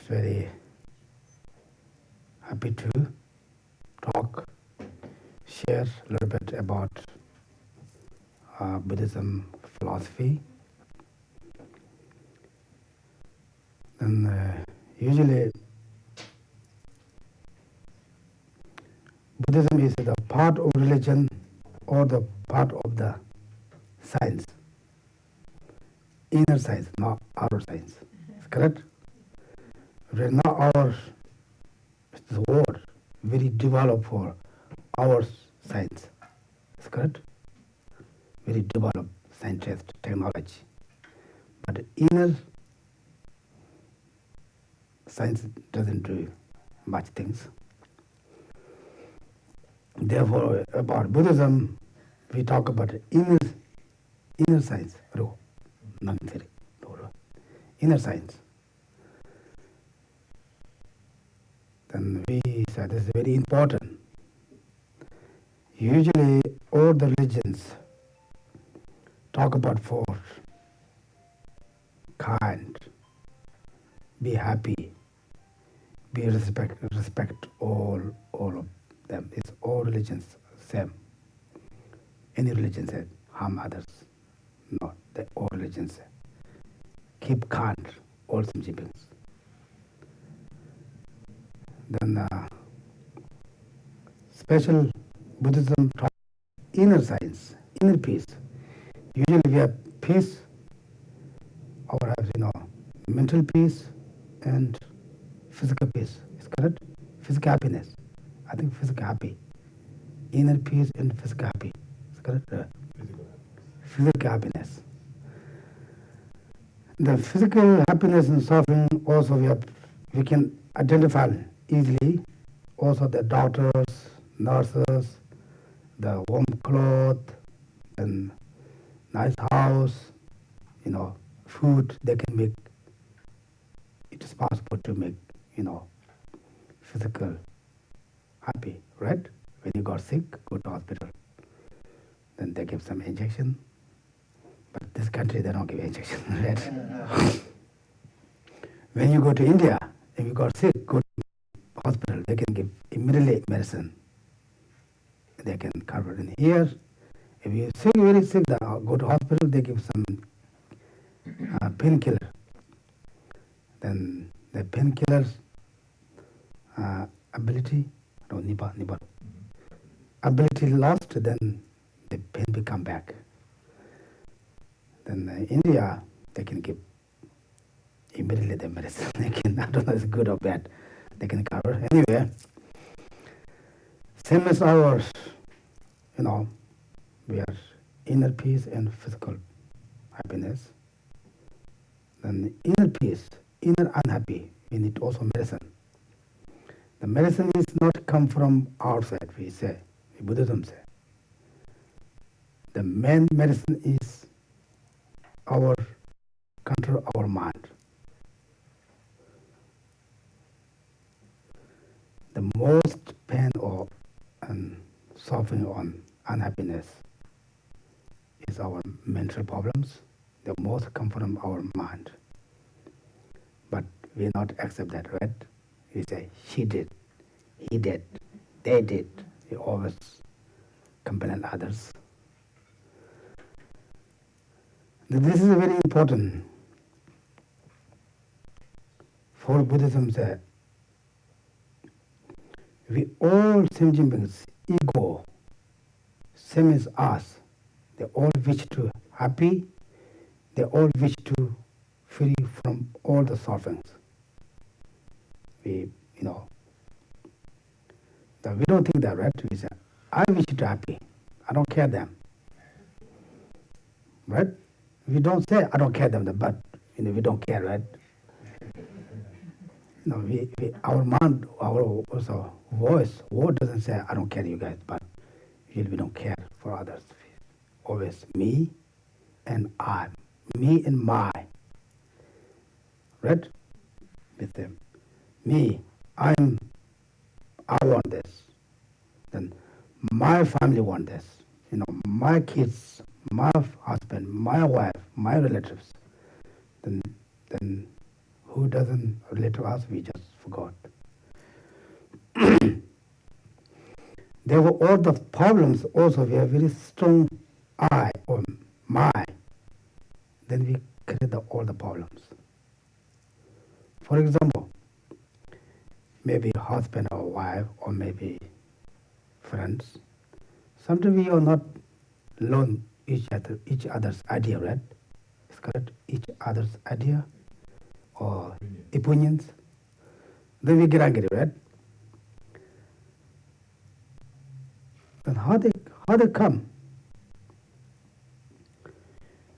very happy to talk, share a little bit about Buddhism philosophy. And usually Buddhism is the part of religion or the part of the science, inner science, not outer science. Is correct? We're not our the word very developed for our science. Is correct? Very developed scientist technology. But inner science doesn't do much things. Therefore, about Buddhism, we talk about inner science, inner science. Then we said this is very important. Usually, all the religions talk about four: kind, be happy, be respect all of them. It's all religions same. Any religion said harm others. No, all religions say keep kind, all sentient beings. Then special Buddhism talks inner science, inner peace. Usually we have peace, our mental peace and physical peace. Is correct? Physical happiness. I think physical happy. Inner peace and physical happy. Is correct? Physical happiness. The physical happiness and suffering also we can identify easily. Also the doctors, nurses, the warm clothes, and nice house, food they can make. It is possible to make, physical happy, right? When you got sick, go to hospital. Then they give some injection. But this country, they don't give injection, right? When you go to India, if you got sick, go to hospital. They can give immediately medicine. They can cover it in here. If you're sick, very sick, go to hospital, they give some painkiller. Then the painkillers ability, ability lost, then the pain will come back. Then India, they can give immediately the medicine. They can, I don't know if it's good or bad. They can cover. Anyway, same as ours, we are inner peace and physical happiness. Then inner peace, inner unhappy, we need also medicine. The medicine is not come from outside, we say, Buddhism say. The main medicine is our control our mind. The most pain and suffering on unhappiness is our mental problems. The most come from our mind. But we not accept that, right? We say, she did, he did, they did. We always complain others. This is very important. For Buddhism say, we all sentient beings, ego, same as us. They all wish to happy. They all wish to free from all the sufferings. We don't think that, right? We say, I wish to happy. I don't care them. Right? We don't say, I don't care them, but we don't care, right? Our mind, our also voice, word doesn't say, I don't care you guys, but usually we don't care for others. Always me and I, me and my. Right? With them. Me, I want this. Then my family want this. My kids, my husband, my wife, my relatives. Then who doesn't relate to us, we just forgot. Therefore, all the problems also, we have very strong I or my, then we create all the problems. For example, maybe husband or wife, or maybe friends. Sometimes we are not learn each other's idea, right? It's correct. Each other's idea or opinions. Then we get angry, right? Then how they come?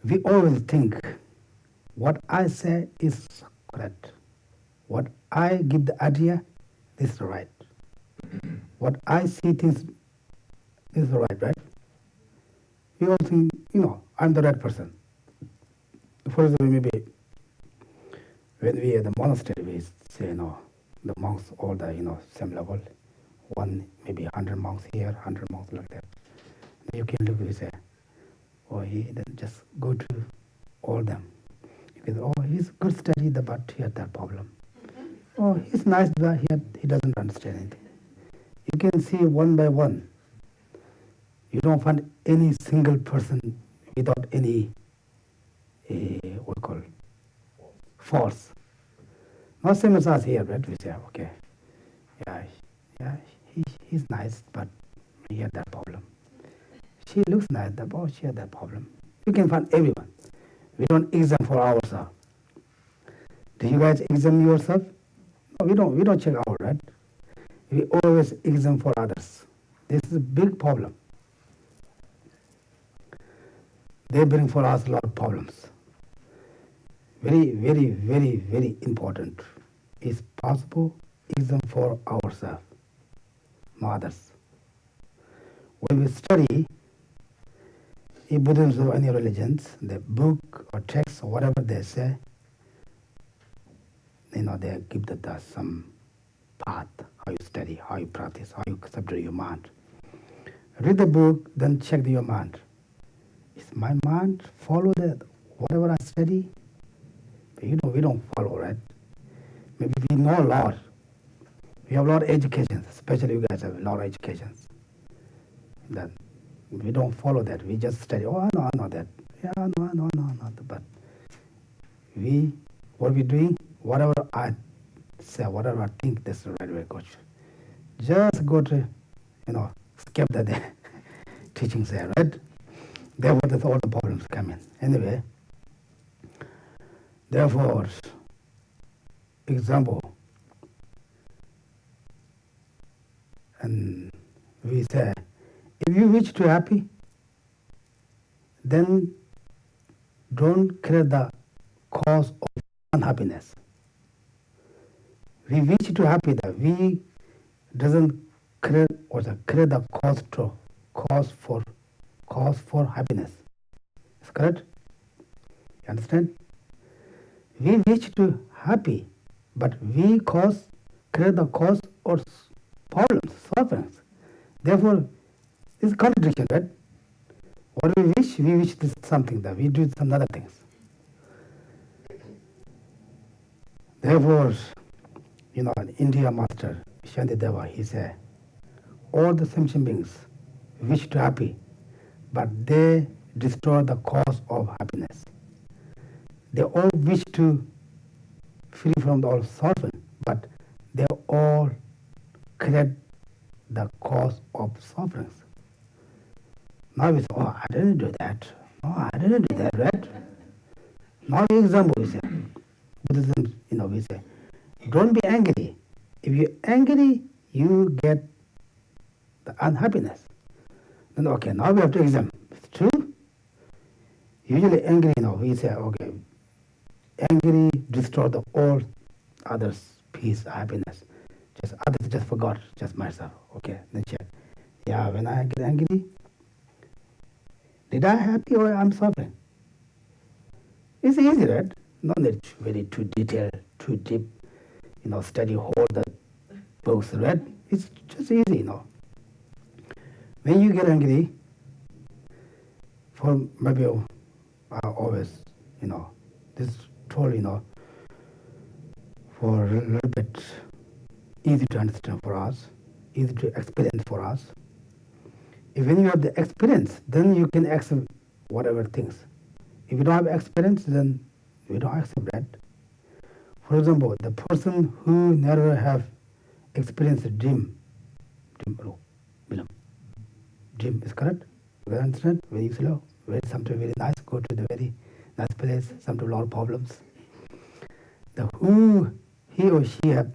We always think what I say is correct. What I give the idea, this is right. What I see things is right, right? We all think, I'm the right person. For example, maybe when we are at the monastery, we say, the monks, all the, same level. One, maybe 100 monks here, 100 monks like that. You can look and say, he then just go to all them. You can say, he's good study, but he had that problem. He's nice, but he doesn't understand anything. You can see one by one. You don't find any single person without any, faults. Not same as us here, right? We say, okay, he's nice, but he had that problem. She looks nice, but she had that problem. You can find everyone. We don't examine for ourselves. Do you guys examine yourself? No, we don't check out, right? We always examine for others. This is a big problem. They bring for us a lot of problems. Very, very, very, very important. It's possible examine for ourselves, not others. When we study in Buddhism or any religions, the book or text or whatever they say, they give that some path, how you study, how you practice, how you subdue your mind. Read the book, then check your mind. Is my mind follow that whatever I study? We don't follow, right? Maybe we know a lot. We have a lot of educations, especially you guys have a lot of educations. That we don't follow that. We just study. I know that. Yeah, no. But what we doing? Whatever I say, whatever I think, that's the right way to go. Just go to, skip that teachings there, right? Therefore, that's all the problems come in. Anyway, therefore, example, and we say, if you wish to be happy, then don't create the cause of unhappiness. We wish to happy, that we doesn't create the cause for happiness. Is correct? You understand? We wish to happy, but we create the cause or problems, sufferings. Therefore, it's contradiction, right? What we wish this something, that we do some other things. Therefore, an India master, Shantideva, he said, all the sentient beings wish to happy, but they destroy the cause of happiness. They all wish to free from all suffering, but they all create the cause of sufferings. Now we say, I didn't do that. No, I didn't do that, right? Now the example we say, Buddhism, we say, don't be angry. If you're angry, you get the unhappiness. Then okay, now we have to examine. It's true. Usually angry, we say, okay, angry destroy the all others' peace, happiness. Just others just forgot, just myself. Okay, then check. Yeah, when I get angry, did I happy or I'm suffering? It's easy, right? Not that it's very too detailed, too deep, study all the books, right? It's just easy, When you get angry, for maybe I always, this told, for a little bit easy to understand for us, easy to experience for us. If when you have the experience, then you can accept whatever things. If you don't have experience, then we don't accept that. For example, the person who never have experienced dream is correct. You understand? When you slow, very something very nice, go to the very nice place, sometimes a lot of problems. The who he or she have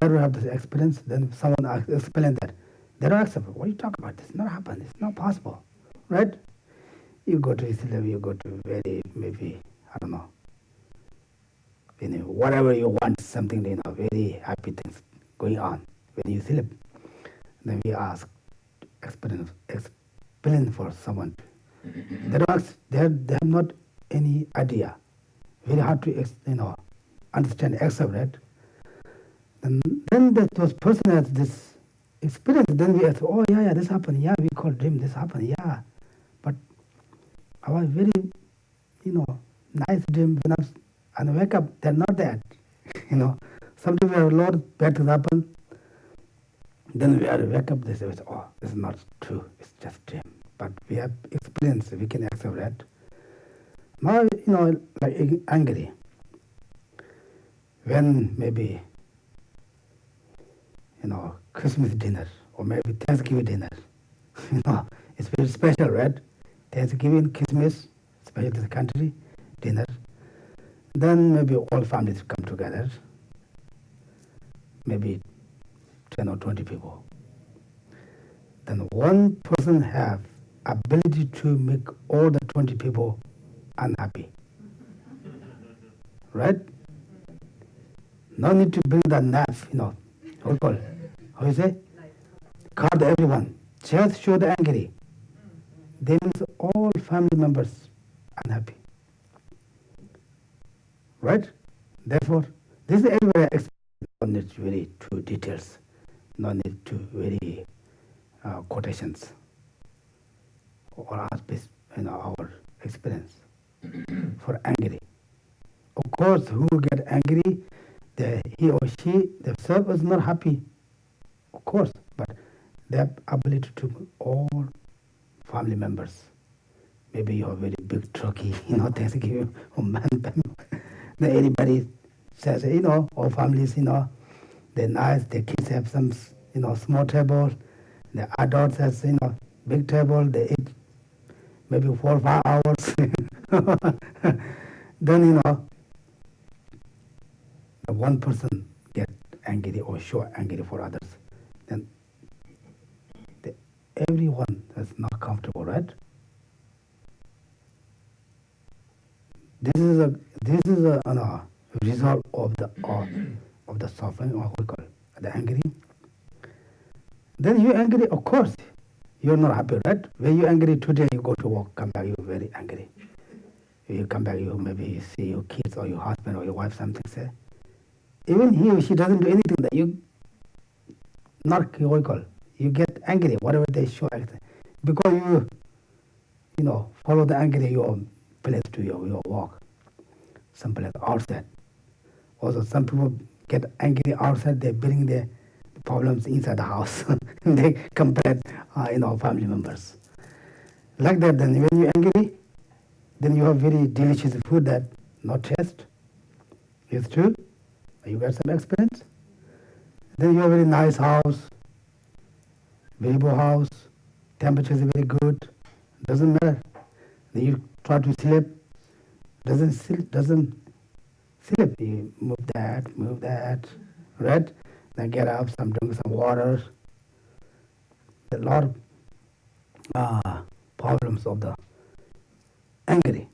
never have this experience, then someone explain that. They don't accept. What are you talking about? This not happen. It's not possible, right? You go to Islam, you go to very maybe I don't know. Whatever you want, something very happy things going on when you sleep. Then we ask, explain for someone. They have not any idea. Very hard to understand, accept that. Then those person has this experience. Then we ask, oh yeah, this happened. Yeah, we call dream. This happened. Yeah, but I was very, nice dream when I wake up. They're not that. Sometimes we have a lot of bad things happen. Then we wake up. They say, oh, this is not true. It's just dream. But we have experience. We can accept that. Now, like angry. When maybe, Christmas dinner or maybe Thanksgiving dinner, it's very special, right? Thanksgiving, Christmas, especially to the country, dinner. Then maybe all families come together, maybe 10 or 20 people. Then one person have ability to make all the 20 people unhappy, right? No need to bring the knife, how you say? Card everyone. Just show the angry. They means all family members unhappy. Right? Therefore, this is everywhere. No need to very to details. No need to very quotations or aspects in our experience for angry. Of course, who get angry, he or she themselves is not happy, of course, but they have ability to all family members. Maybe you have very big turkey, Thanksgiving, then anybody says, all families, they're nice, the kids have some, small table, the adults has, big table, they eat maybe 4 or 5 hours. Then, the one person get angry or show angry for others, then everyone is not comfortable, right? This is a result of the suffering, or we call it, the angry. Then you angry, of course, you're not happy, right? When you angry today, you go to work, come back, you're very angry. You come back, you see your kids or your husband or your wife something say. Even he or she doesn't do anything that you not what you get angry, whatever they show, because you follow the angry your place to your work, some place outside. Also, some people get angry outside, they bring their problems inside the house. They compare, family members. Like that, then when you're angry, then you have very delicious food that not taste. It's true. You got some experience. Then you have a very nice house, very good house, temperature is very good, doesn't matter. Then you try to sleep, doesn't sleep. You move that, right? Then get up, drink some water. A lot of problems of the angry.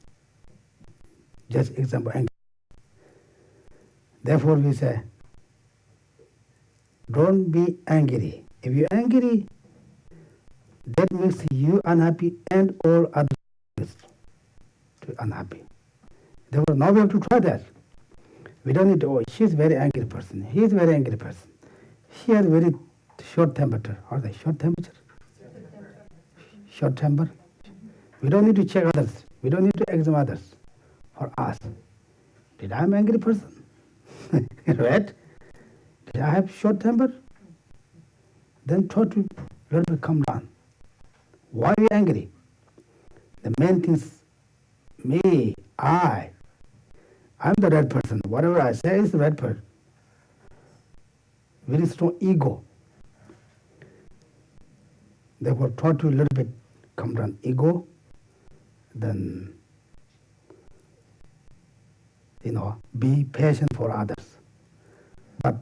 Just example, angry. Therefore we say, don't be angry. If you're angry, that makes you unhappy and all others unhappy. Therefore now we have to try that. We don't need to, she's a very angry person, he is a very angry person. She has very short temperature. Are they short temperature? Short temper. We don't need to check others. We don't need to examine others. For us, did I am an angry person? right? Did I have short temper? Then try to learn to calm down. Why are you angry? The main thing is me, I'm the right person. Whatever I say is the right person. Very strong ego. Therefore, try to a little bit calm down ego, then, be patient for others. But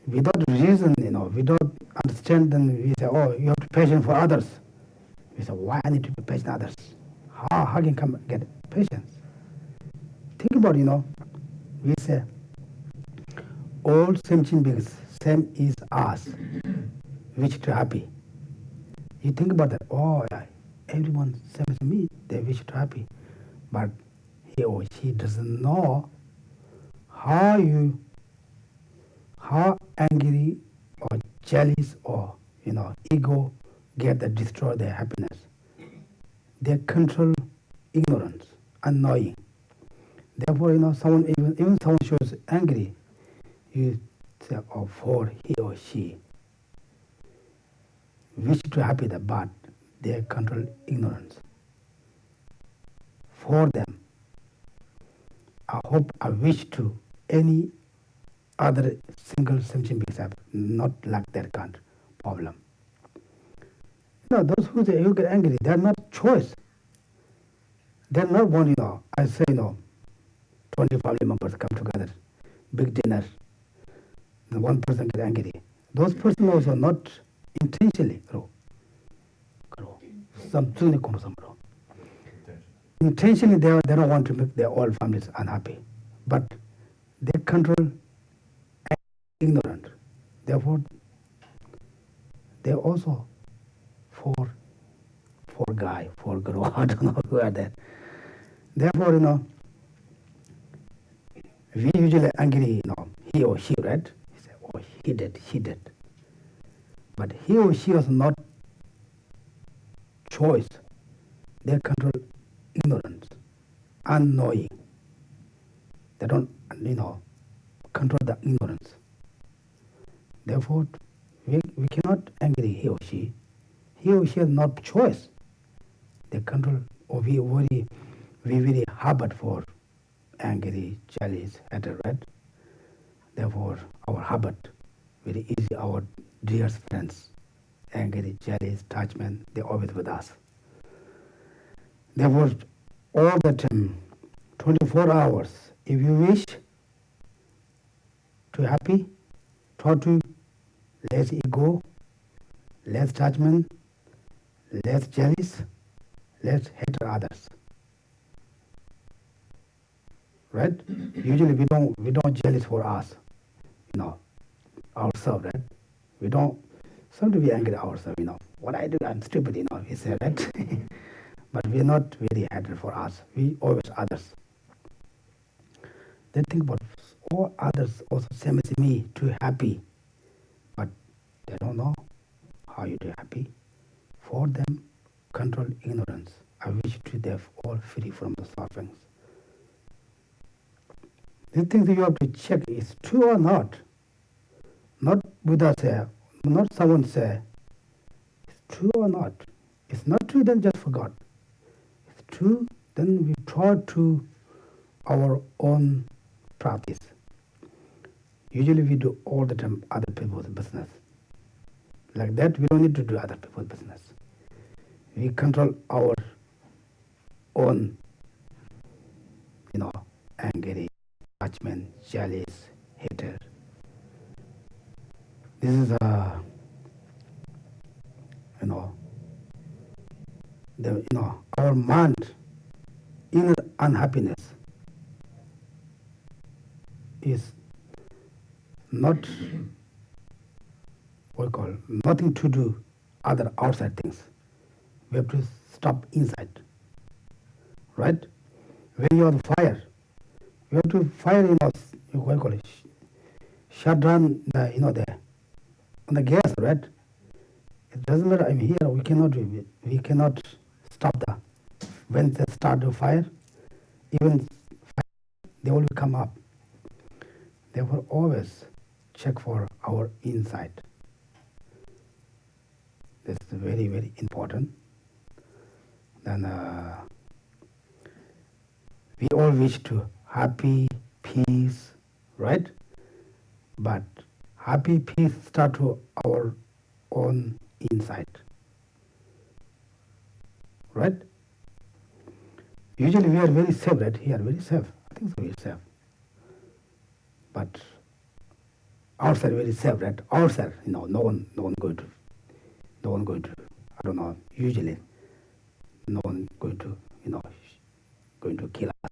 without reason, without understand, then we say, oh, you have to be patient for others. We say, why I need to be patient for others? How can come get patience? Think about, we say, all sentient beings, same is us, wish to happy. You think about that, oh, yeah, everyone same as me, they wish to happy. But he or she doesn't know how angry or jealous or, ego get that destroy their happiness. They control ignorance, annoying. Therefore, someone even someone shows angry, you say, oh, for he or she wish to happy the but they control ignorance. For them, I hope I wish to any other single sentient beings have not like that kind of problem. Those who get angry, they are not choice. They are not one, I say, 20 family members come together, big dinner, then one person get angry. Those persons also not intentionally intentionally they don't want to make their all families unhappy, but they control ignorant. Therefore, they also for guy, for girl, I don't know who are that. Therefore, we usually angry, he or she, right? He say, oh, he did, she did. But he or she was not choice. They control ignorance, unknowing. They don't, control the ignorance. Therefore, we cannot angry he or she. He or she has not choice. They control, or we very habit for angry, jealous, hatred, right? Therefore, our habit very easy. Our dear friends, angry, jealous, attachment, they always with us. Therefore, all the time, 24 hours, if you wish to happy, try to less ego, less attachment, less jealous, less hate others. Right? Usually we don't jealous for us, ourselves, right? We don't. Sometimes we angry ourselves, What I do, I'm stupid, we say, right? But we're not very hatred for us. We always others. They think about all others also same as me, too happy. But they don't know how you do happy. For them, control ignorance. I wish to them all free from the sufferings. These things you have to check is true or not. Not Buddha say, not someone say, it's true or not. It's not true, then just forgot. It's true, then we try to our own practice. Usually we do all the time other people's business. Like that, we don't need to do other people's business. We control our own, angry, attachment, jealous, hatred. This is our mind, inner unhappiness is not what we call nothing to do other outside things. We have to stop inside. Right? When you are on fire, you have to fire, what we call it, shut down the, on the gas, right? It doesn't matter. I'm here. We cannot stop when they start the fire. Even fire, they will come up. Therefore, always check for our insight. This is very, very important. Then we all wish to happy, peace, right? But happy, peace start to our own insight, right? Usually we are very safe, right? Here, very safe. I think so, very safe. But outside very safe, right? Outside, no one going to, I don't know, usually, no one going to, going to kill us.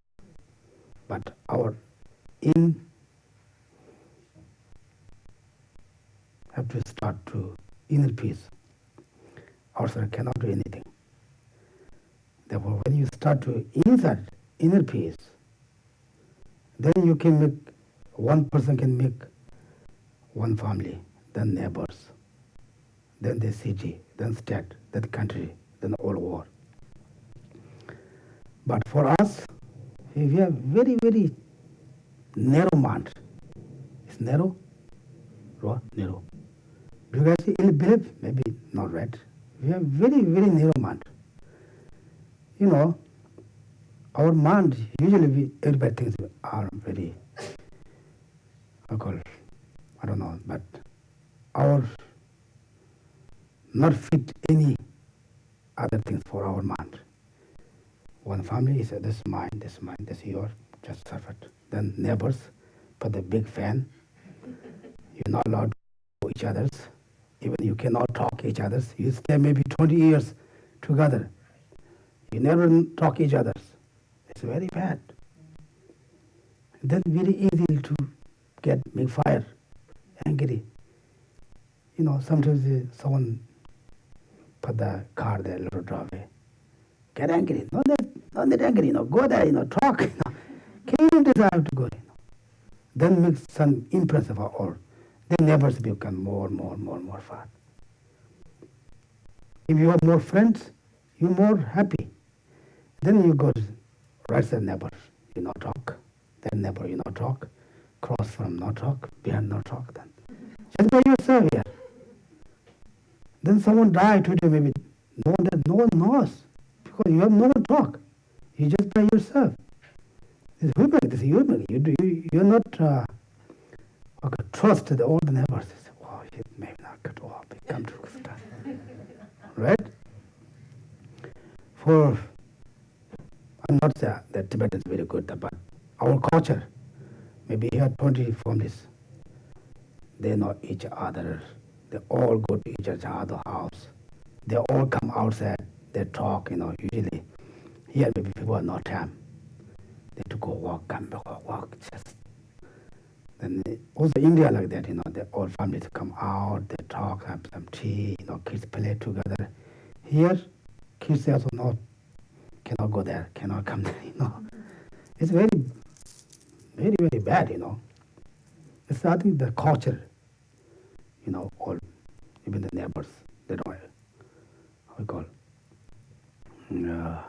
But our in have to start to inner peace. Outside cannot do anything. Therefore, when you start to inside inner peace, then you can make, one person can make one family, then neighbors, then the city, then state, then country, then all world. But for us, we have very, very narrow mind. It's narrow? What? Narrow. Because in belief, maybe not right. We have very, very narrow mind. Our mind, usually everybody thinks are very, I don't know, but our not fit any other things for our mind. One family is this mine, this yours, just serve it. Then neighbors put the big fan. You're not allowed to know each other's. Even you cannot talk each other's. You stay maybe 20 years together. You never talk each other's. It's very bad. Then very easy to make fire, angry. Sometimes someone put the car there, little driveway. Get angry. Not that angry, go there, talk. Can desire to go, Then make some impress of all. Then neighbors become more fun. If you have more friends, you're more happy. Then you go to right side neighbor, you not talk. Then neighbor, you not talk. Cross from not talk, behind not talk. Then just by yourself here. Then someone died today, maybe no one knows because you have no one talk. You just by yourself. This is human. You're not trust all the neighbors. Oh, maybe not good. Oh, come to stuff. Right? I'm not saying that Tibet is very good, but our culture, maybe here 20 families, they know each other. They all go to each other's house. They all come outside. They talk, usually. Here maybe people have no time. They have to go walk, come back, walk, just. Then also India like that, they all families come out, they talk, have some tea, kids play together. Here, kids also cannot go there, cannot come there, It's very, very, very bad, It's, I think, the culture, all, even the neighbors, they don't, how we call, how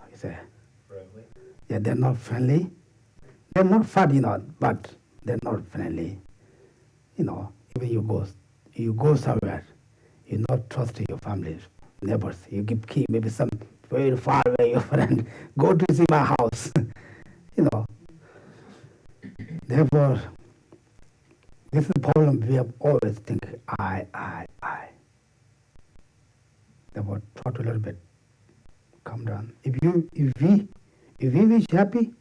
you say? Friendly? Yeah, they're not friendly. They're not fun, but they're not friendly. Even you go somewhere, you not trust your family, neighbors. You give key, maybe some very far away your friend, go to see my house. Therefore, this is the problem. We have always think I. Therefore, try to a little bit calm down. If we wish happy,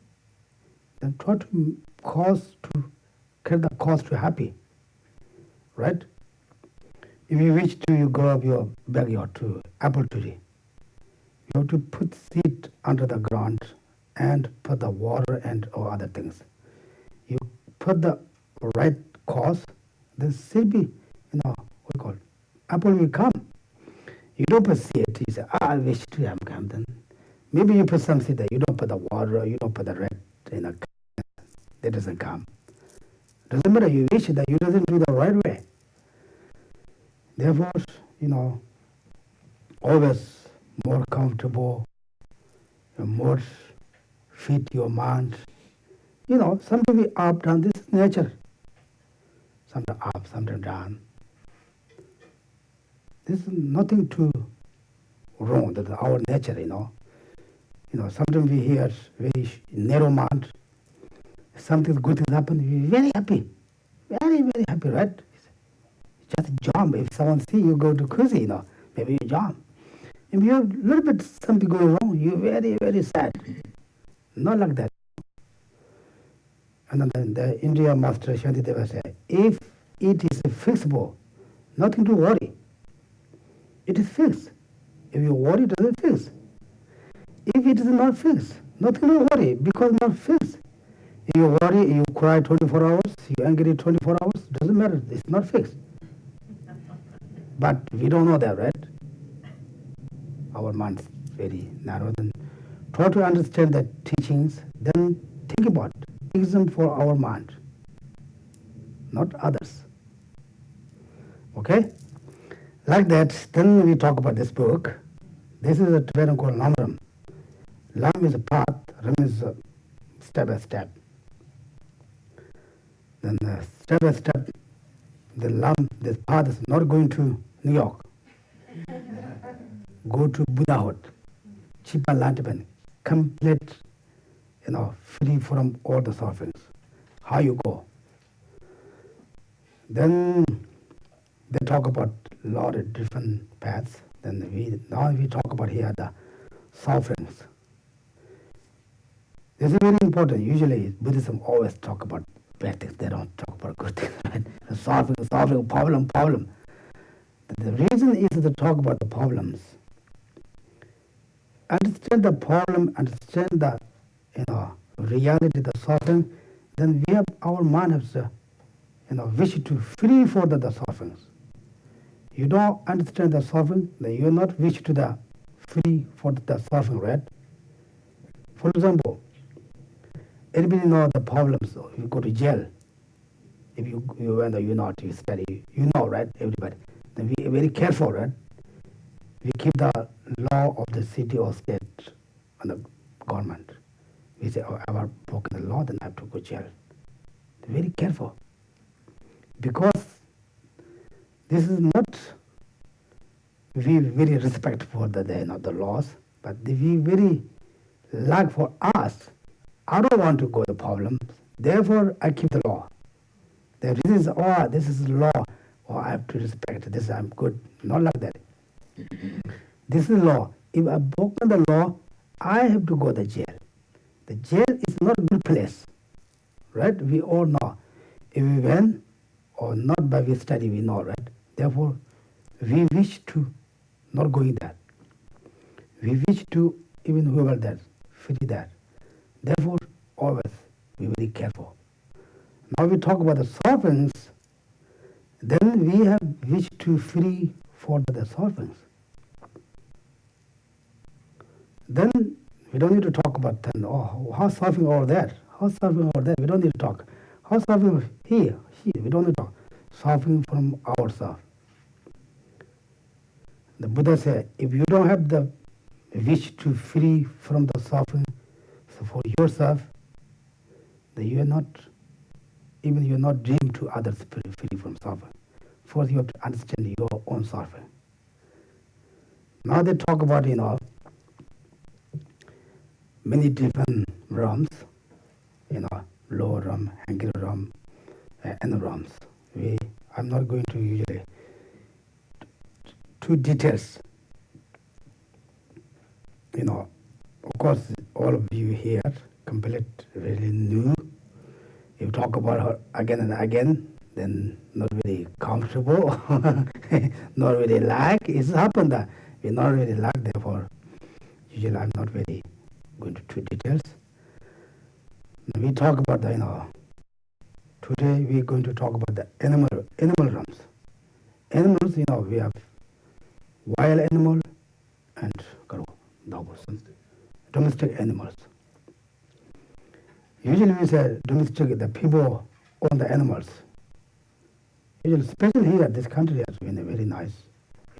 then try to get the cause to happy, right? If you wish to, you grow up your backyard to apple tree. You have to put seed under the ground and put the water and all other things. You put the right cause, then seed be, what we call apple will come. You don't put seed, you say, I wish to have come. Then maybe you put some seed there, you don't put the water, you don't put the red, that doesn't come. Doesn't matter, you wish that you doesn't do the right way. Therefore, always more comfortable, more fit your mind, sometimes we up, down, this is nature. Sometimes up, sometimes down. This is nothing too wrong, that's our nature, Sometimes we hear very narrow mind, something good things happen, we're very happy. Very, very happy, right? Just jump. If someone see you go to crazy, maybe you jump. If you have a little bit something going wrong, you're very, very sad. Not like that. And then the India master Shantideva said, if it is fixable, nothing to worry. It is fixed. If you worry, it doesn't fix. If it is not fixed, nothing to worry because it's not fixed. If you worry, you cry 24 hours, you angry 24 hours, doesn't matter, it's not fixed. But we don't know that, right? Our mind is very narrow. Then try to understand the teachings, then think about exam for our mind, not others. Okay? Like that, then we talk about this book. This is a Tibetan called lam-rim. Lam is a path, rim is a step by step. Then step by step, the lam, this path is not going to New York. Go to Buddhahood, Chipa Enlightenment, complete, free from all the sufferings. How you go? Then they talk about a lot of different paths. Then now we talk about here the sufferings. This is very important. Usually Buddhism always talk about bad things. They don't talk about good things. Right? The suffering, problem. The reason is to talk about the problems. Understand the problem, understand the reality, the suffering, then we have our mind has wish to free for the sufferings. You don't understand the suffering, then you are not wish to the free for the suffering, right? For example, everybody know the problems. You go to jail. If you went or you study, right? Everybody. Then we are very careful, right? We keep the law of the city or state and the government. We say, I have broken the law, then I have to go to jail. Very careful. Because this is not, we very respect for the laws, but we very like for us. I don't want to go to the problems, therefore I keep the law. The reason is, this is law, I have to respect this, I'm good. Not like that. This is law. If I've broken the law, I have to go to jail. The jail is not a good place, right? We all know. If we went or not by we study, we know, right? Therefore, we wish to not going there. We wish to, even whoever that, free that. Therefore, always be very careful. Now we talk about the sufferings, then we have wish to free for the sufferings. Then we don't need to talk about how suffering over there, how suffering over there, we don't need to talk. How suffering here, we don't need to talk. Suffering from ourselves. The Buddha said, if you don't have the wish to free from the suffering for yourself, then you are not, even you are not dream to others free from suffering. First you have to understand your own suffering. Now they talk about, many different realms, lower realm, hanging realm, and realms. I'm not going to usually to details. Of course, all of you here, complete, really new. If you talk about her again and again, then not really comfortable, not really like. It's happened that we not really like, therefore, usually I'm not really going to details. We talk about today we're going to talk about the animal realms. Animals, we have wild animal and domestic animals. Usually we say domestic, the people own the animals. Usually, especially here, this country has been very nice.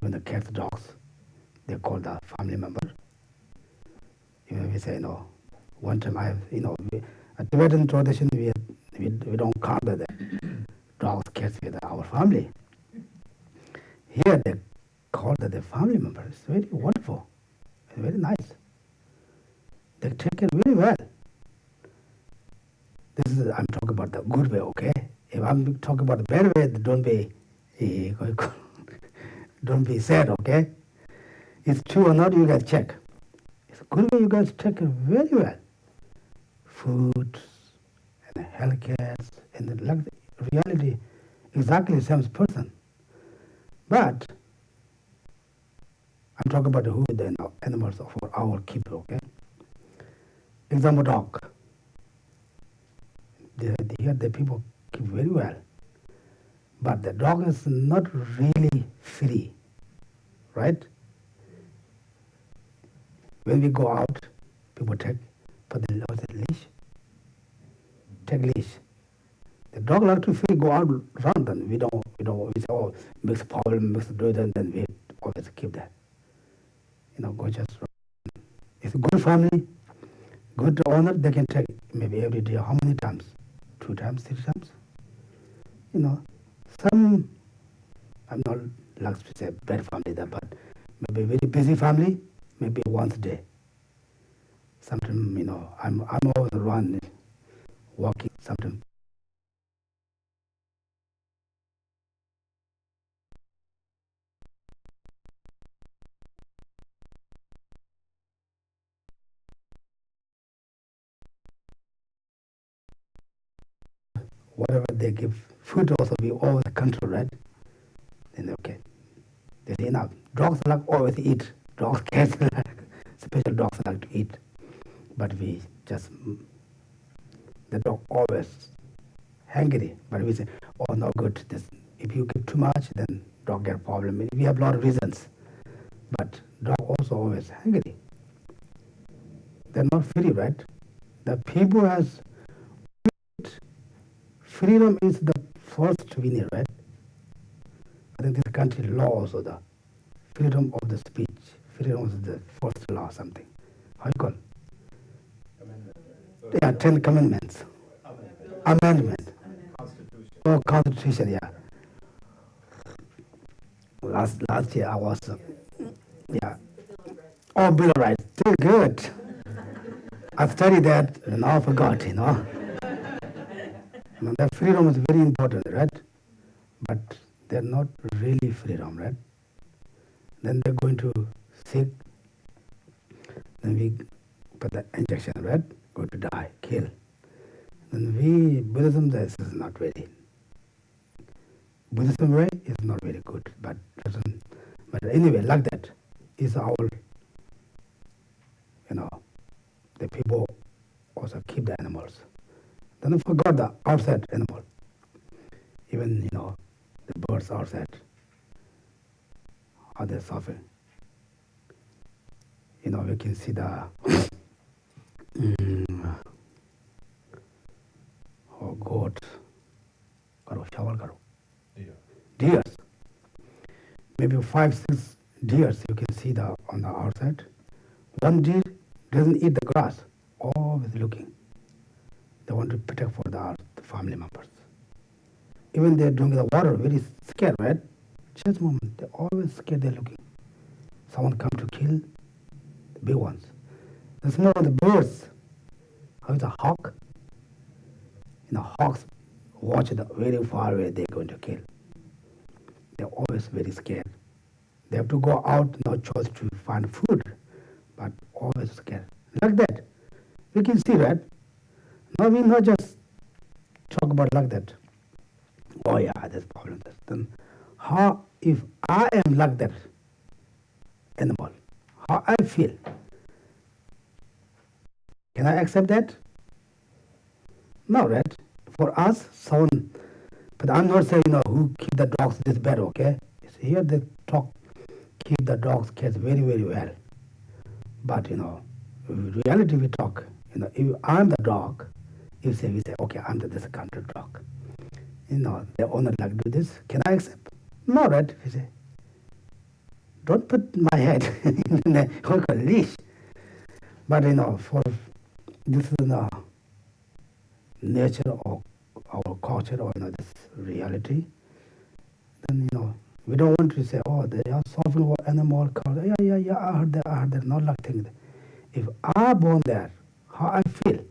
Even the cats, dogs, they call the family member. We say, one time A Tibetan tradition, we don't count the dogs, cats with our family. Here they call that the family members. It's very wonderful. It's very nice. They take it very well. I'm talking about the good way, okay? If I'm talking about the bad way, don't be sad, okay? It's true or not, you guys check. It's a good way, you guys take it very well. Food and healthcare and the reality, exactly the same person. But I'm talking about who the animals of our keep, okay? Example, dog. Here the people keep very well. But the dog is not really free, right? When we go out, people put the leash, take leash. The dog like to free go out run, then we say, oh, makes a problem, makes a do it, then we always keep that. Go just run. It's a good family, good owner, they can take maybe every day. How many times? 2 times, 3 times? Some, I'm not like to say bad family, but maybe very busy family, maybe once a day. Sometimes, I'm always around walking, sometimes. Whatever they give, food also we always control, right? Then okay, they say enough. Dogs like always eat. Dogs, cats, special dogs like to eat. But we just, the dog always hungry. But we say, oh, no good. If you give too much, then dog get a problem. We have a lot of reasons. But dog also always hungry. They're not free, right? The people has freedom is the first winner, right? I think this country law also the freedom of the speech. Freedom is the first law, something. How you call it? Yeah, 10 commandments. Amendment. Constitution. Oh, Constitution, yeah. Last year I was, yeah. Oh, Bill of Rights. Still good. I studied that and now I forgot, That freedom is very important, right? But they're not really freedom, right? Then they're going to sick. Then we put the injection, right? Go to die, kill. Then Buddhism, this is not very. Buddhism way is not very good, but anyway, like that is our, the people also keep the animals. Then I forgot the outside animal. Even, the birds outside, how they suffer. We can see the goat, deers. Maybe 5, 6 deers you can see on the outside. One deer doesn't eat the grass, always looking. They want to protect for the family members. Even they're drinking the water, very scared, right? Just a moment, they're always scared, they're looking. Someone come to kill the big ones. The small the birds, how is a hawk? Hawks watch the very far away they're going to kill. They're always very scared. They have to go out, no choice to find food, but always scared. Like that. We can see, right? Now we not just talk about like that. Oh yeah, there's problem. Then how, if I am like that animal, how I feel? Can I accept that? No, right? For us, someone, but I'm not saying, who keep the dogs this bad, okay? Here they talk, keep the dogs, cats very, very well. But, in reality we talk, if I'm the dog, we say, okay, I'm this country dog. The owner like do this, can I accept? No, right? We say, don't put my head in the leash. But, for this is nature or our culture or this reality, then we don't want to say, oh, they are suffering for animal culture. Yeah, I heard that. Not like things. If I born there, how I feel,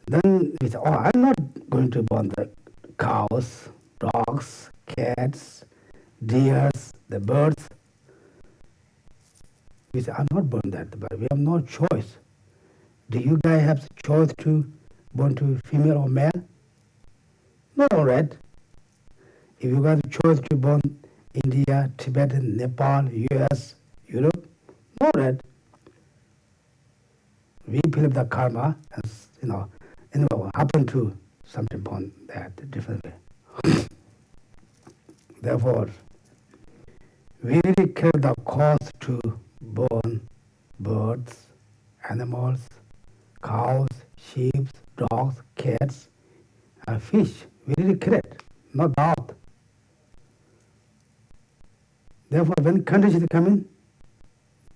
then we say, oh, I'm not going to born the cows, dogs, cats, deers, the birds. We say, I'm not born that, but we have no choice. Do you guys have choice to born to female or male? No, right? If you got a choice to born India, Tibet, Nepal, US, Europe, no, right? We believe the karma, and anyway, what happened to something born that differently. Therefore, we really care the cause to born birds, animals, cows, sheep, dogs, cats, fish. We really care, no doubt. Therefore, when conditions come in,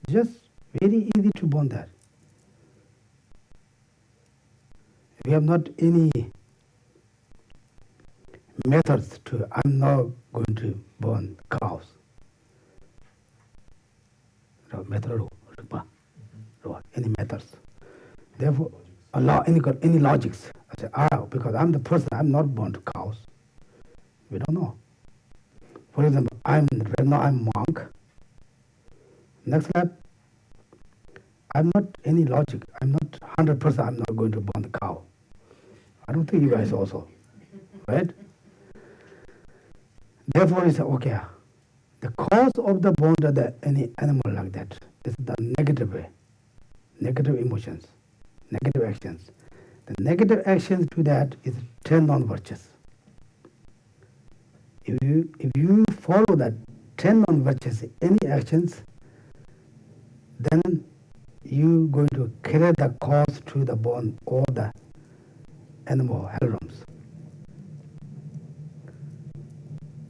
just very easy to born that. We have not any methods to, I'm not going to born cows. Any methods. Therefore, allow any logics. I say, because I'm the person, I'm not born to cows. We don't know. For example, right now I'm monk. Next step, I'm not any logic. I'm not 100%. I'm not going to born the cow. I don't think you guys also, right? Therefore, it's okay. The cause of the born of any animal like that is the negative way, negative emotions, negative actions. The negative actions to that is 10 non-virtues. If you follow that 10 non-virtues, any actions, then you going to carry the cause to the born or the animal hell realms.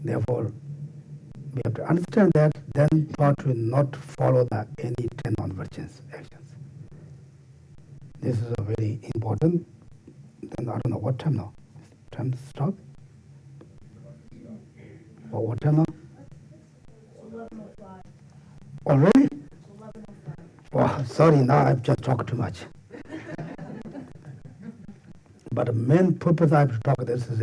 Therefore, we have to understand that, then try to not follow any 10 non-virtues actions. This is a very important. Then I don't know what time now. Time to stop? Or what time now? 11:05. Already? 11:05. Oh, sorry, now I've just talked too much. But the main purpose I have to talk this is,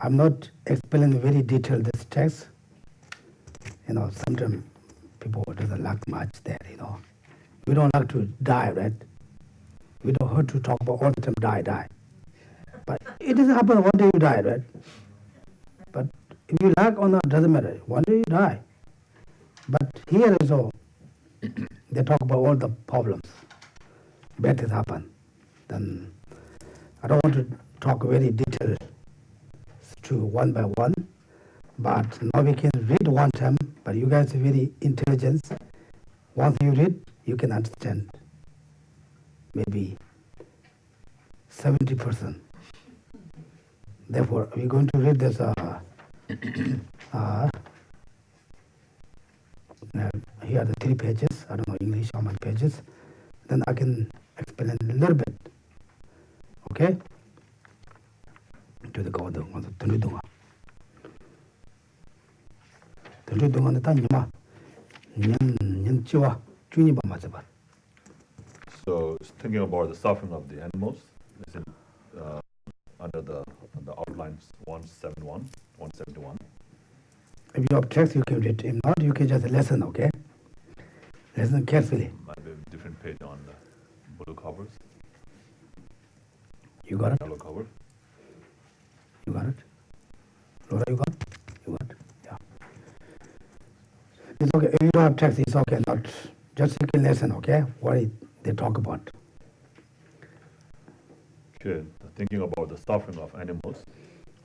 I'm not explaining very detailed this text. Sometimes people doesn't like much that, We don't like to die, right? We don't have to talk about all the time die. But it doesn't happen one day you die, right? But if you like or not, doesn't matter. One day you die. But here is all. They talk about all the problems. Bad things happen. Then I don't want to talk very detailed to one by one. But now we can read one time. But you guys are very intelligent. Once you read, you can understand. Maybe 70%. Therefore, we're going to read this. Here are the 3 pages. I don't know English how many pages. Then I can explain a little bit. Okay? To the God of the Tunidunga. Tunidunga Tanyama. Nyan Chiwa. Juniba Mazabat. So, thinking about the suffering of the animals, is it under the outlines 171, 171? If you have text, you can read. If not, you can just listen, okay? Listen carefully. Might be a different page on the blue covers. You got it? Yellow cover. You got it? Laura, you got it? You got it? Yeah. It's okay. If you don't have text, it's okay. Not just you can listen, okay? What they talk about. Okay, thinking about the suffering of animals.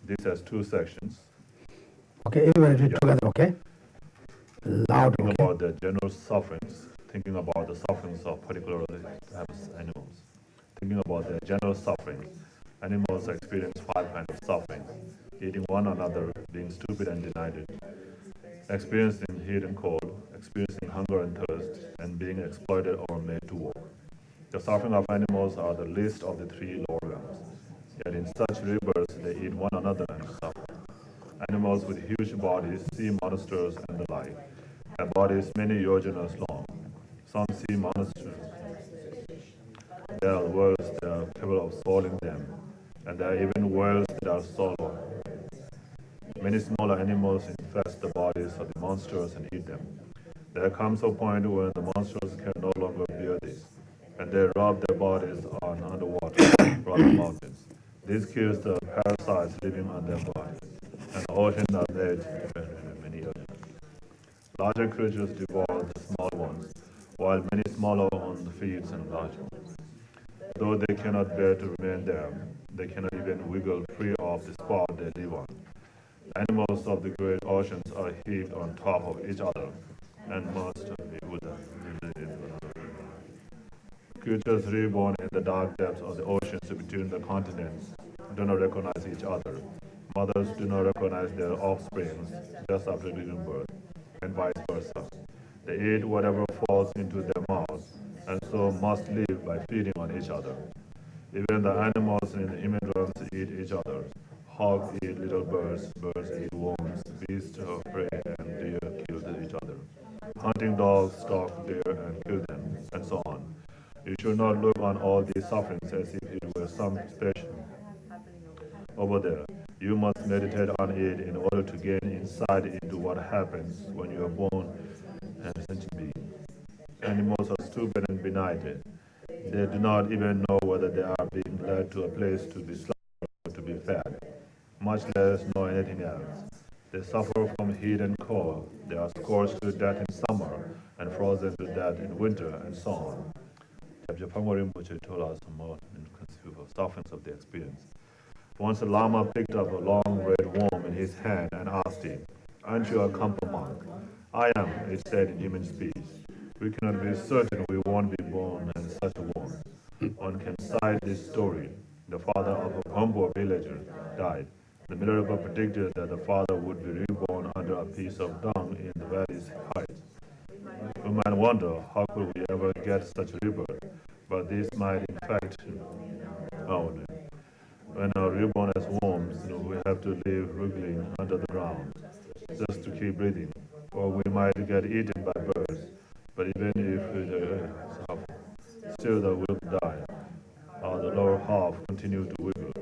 This has 2 sections. Okay, everybody read together, okay? Loud, Thinking okay? about the general sufferings, thinking about the sufferings of particular types of animals. Thinking about the general sufferings. Animals experience 5 kinds of sufferings: eating one another, being stupid and denied it, experiencing heat and cold, experiencing hunger and thirst, and being exploited or made to work. The suffering of animals are the least of the three lower realms. Yet in such rebirths they eat one another and suffer. Animals with huge bodies, sea monsters and the like, have bodies many yojanas long. Some sea monsters, there are worlds that are capable of swallowing them, and there are even worlds that are swallowed. Many smaller animals infest the bodies of the monsters and eat them. There comes a point when the monsters can no longer bear this, and they rub their bodies on underwater, rocky mountains. This kills the parasites living on their bodies, and the ocean are made many oceans. Larger creatures devour the small ones, while many smaller ones feed on larger. Though they cannot bear to remain there, they cannot even wiggle free of the spot they live on. Animals of the great oceans are heaped on top of each other and must be with them. Creatures reborn in the dark depths of the oceans between the continents do not recognize each other. Mothers do not recognize their offsprings just after giving birth, and vice versa. They eat whatever falls into their mouths, and so must live by feeding on each other. Even the animals in the human realms eat each other. Hogs eat little birds, birds eat worms, beasts of prey and deer kill each other. Hunting dogs stalk deer and kill them, and so on. You should not look on all these sufferings as if it were some special over there. You must meditate on it in order to gain insight into what happens when you are born as a sentient being. Animals are stupid and benighted. They do not even know whether they are being led to a place to be slaughtered or to be fed, much less know anything else. They suffer from heat and cold. They are scorched to death in summer and frozen to death in winter, and so on. Pabongka Rinpoche told us more in the sufferings of the experience. Once a lama picked up a long red worm in his hand and asked him, "Aren't you a Kampa monk?" "I am," it said in human speech. "We cannot be certain we won't be born as such a worm." One can cite this story. The father of a Pabongka villager died. The miracle predicted that the father would be reborn under a piece of dung in the valley's heights. We might wonder how could we ever get such rebirth, but this might in fact happen. When are reborn as worms, we have to live wriggling under the ground just to keep breathing, or we might get eaten by birds. But even if we still the will die, the lower half continue to wiggle.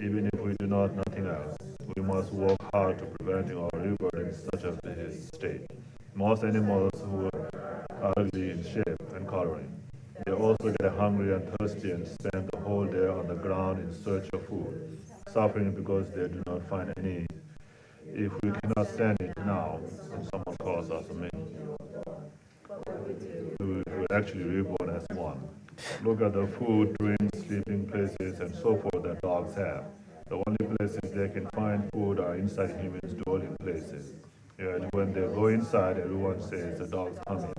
Even if we do not nothing else, we must work hard to preventing our rebirth in such a state. Most animals who are ugly in shape and coloring, they also get hungry and thirsty and spend the whole day on the ground in search of food, suffering because they do not find any. If we cannot stand it now, and someone calls us a man, we will actually reborn as one. Look at the food, drinks, sleeping places, and so forth that dogs have. The only places they can find food are inside humans' dwelling places. And when they go inside, everyone says the dog's coming.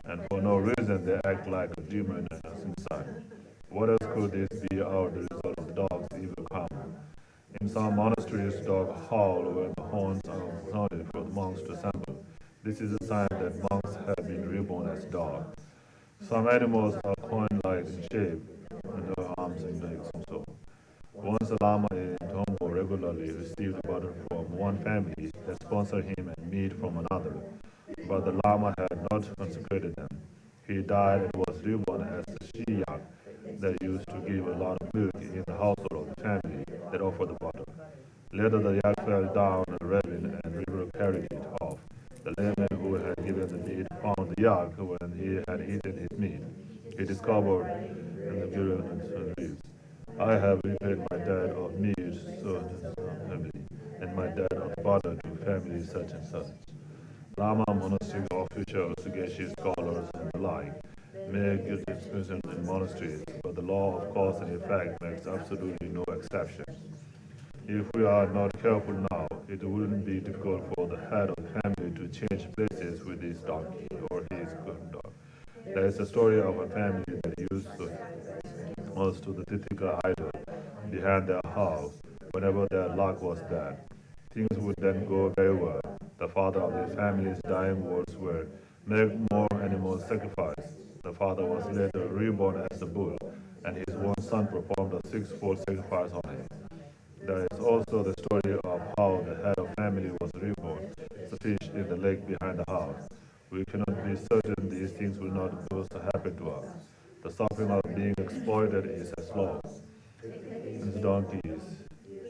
And for no reason, they act like a demon and us inside. What else could this be out the result of the dog's evil karma? In some monasteries, dogs howl when the horns are sounded for the monks to assemble. This is a sign that monks have been reborn as dogs. Some animals are coin-like in shape, and their arms and legs and so on. Once a lama in Tombo regularly received butter from one family that sponsored him and meat from another, but the lama had not consecrated them. He died and was reborn as a she-yak that used to give a lot of milk in the household of the family that offered the butter. Later the yak fell down a ravine and the river carried it off. The layman who had given the meat found the yak when he had eaten his meat. He discovered in the virulent leaves, "I have repaid my debt of meat so to family, and my debt of butter to family such and such." Lama, monastic officials, Geshe scholars, and the like make good discussion in monasteries, but the law of cause and effect makes absolutely no exception. If we are not careful now, it wouldn't be difficult for the head of the family to change places with his donkey or his good dog. There is a story of a family that used to host to the Titika idol behind their house whenever their luck was bad. Things would then go very well. The father of the family's dying words were, make more animal sacrifice. The father was later reborn as a bull, and his one son performed a sixfold sacrifice on him. There is also the story of how the head of family was reborn, as a fish in the lake behind the house. We cannot be certain these things will not also happen to us. The suffering of being exploited is as low. His donkeys,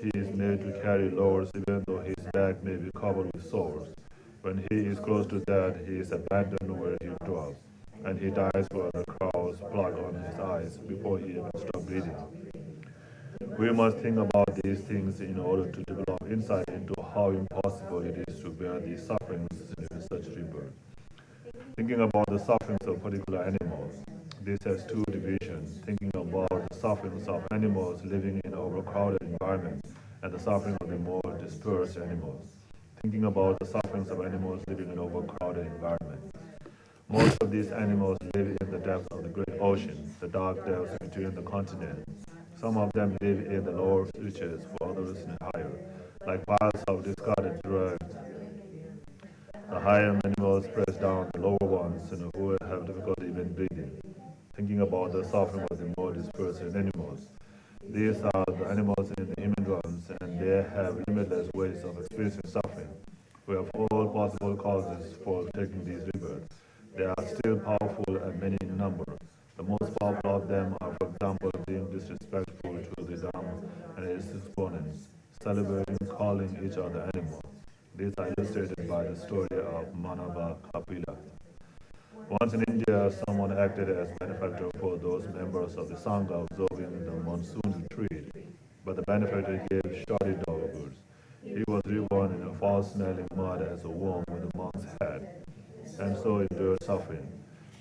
he is made to carry loads even though his back may be covered with sores. When he is close to death, he is abandoned where he dwells, and he dies for the crowd's plug on his eyes before he even stops breathing. We must think about these things in order to develop insight into how impossible it is to bear these sufferings in such rebirth. Thinking about the sufferings of particular animals, this has two divisions, thinking about the sufferings of animals living in overcrowded environments and the suffering of the more dispersed animals. Thinking about the sufferings of animals living in overcrowded environments. Most of these animals live in the depths of the great ocean, the dark depths between the continents. Some of them live in the lower reaches, for others in higher, like piles of discarded drugs. The higher animals press down the lower ones and who have difficulty even breathing. Thinking about the suffering of the more dispersed animals. These are the animals in the human realms, and they have limitless ways of experiencing suffering. We have all possible causes for taking these rebirths. They are still powerful and many in number. The most powerful of them are, for example, being disrespectful to the Dhamma and its exponents, celebrating, calling each other animals. These are illustrated by the story of Manava Kapila. Once in India, someone acted as benefactor for those members of the Sangha observing the monsoon retreat, but the benefactor gave shoddy dog goods. He was reborn in a foul-smelling mud as a worm with the monk's head, and so endured suffering.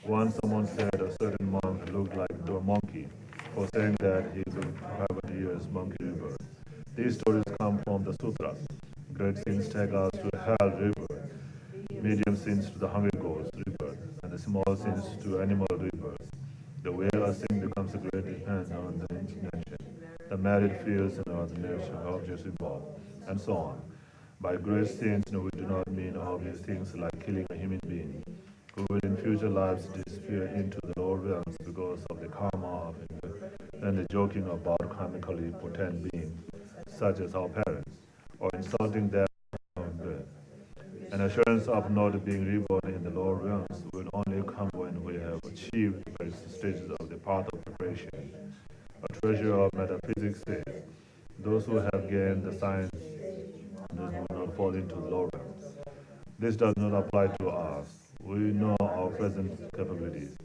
Once someone said a certain monk looked like a monkey, for saying that he could have a year's monkey rebirth. These stories come from the sutras. Great sins take us to hell rebirth, medium sins to the hungry ghost rebirth, and the small sins to animal rebirth. The way a sin becomes a great depends on the intention, the married fields and other nature objects involved, and so on. By great sins, we do not mean obvious things like killing a human being, who will in future lives disappear into the lower realms because of the karma of it, and the joking about karmically potent beings, such as our parents, or insulting them on birth. An assurance of not being reborn in the lower realms will only come when we have achieved various stages of the path of preparation. A treasure of metaphysics says, those who have gained the science will not fall into the lower realms. This does not apply to us. We know our present capabilities.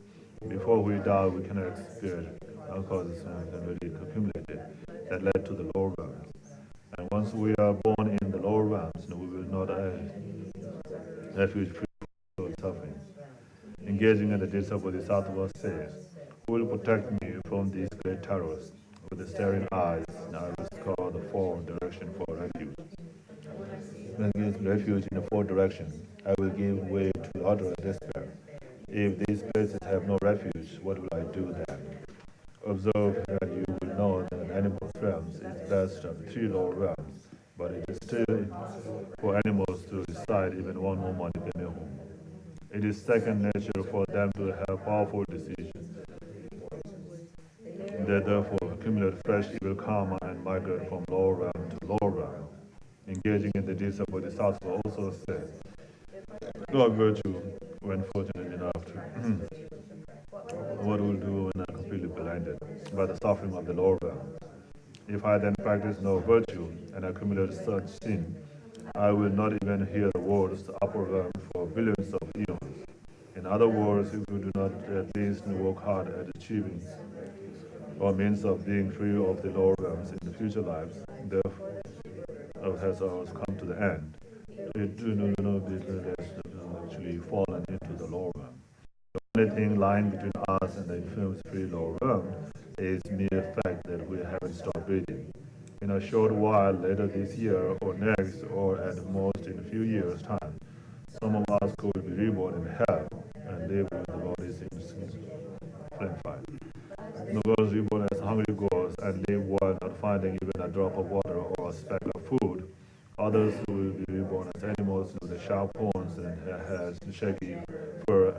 Before we die, we cannot experience our causes already accumulated that led to the lower realms. And once we are born in the lower realms, we will not refuge free from suffering. Engaging in the deeds of Bodhisattva says, who will protect me from these great terrors? With the staring eyes, I will scour the four directions for refuge. When gives refuge in the four directions, I will give way to utter despair. If these places have no refuge, what will I do then? Observe that you will know that animal realms is best of the three lower realms, but it is still for animals to reside even one moment in their home. It is second nature for them to have powerful decisions. They therefore accumulate fresh evil karma and migrate from lower realm to lower realm. Engaging in the deeds of Bodhisattva also says, not virtue when fortunate enough to what will do when I am completely blinded by the suffering of the lower realm. If I then practice no virtue and accumulate such sin, I will not even hear the words upper realm for billions of eons. In other words, if we do not at least work hard at achieving or means of being free of the lower realms in the future lives, therefore has ours come to the end. It do not be actually fallen into the lower realm. The only thing lying between us and the infamous free lower realm is mere fact that we haven't stopped breathing. In a short while, later this year or next, or at most in a few years' time, some of us could be reborn in hell and live with the bodies in flame fire. The girls reborn as hungry ghosts and live while not finding even a drop of water or a speck of food. Others will be reborn as animals with the sharp horns and heads, shaky fur,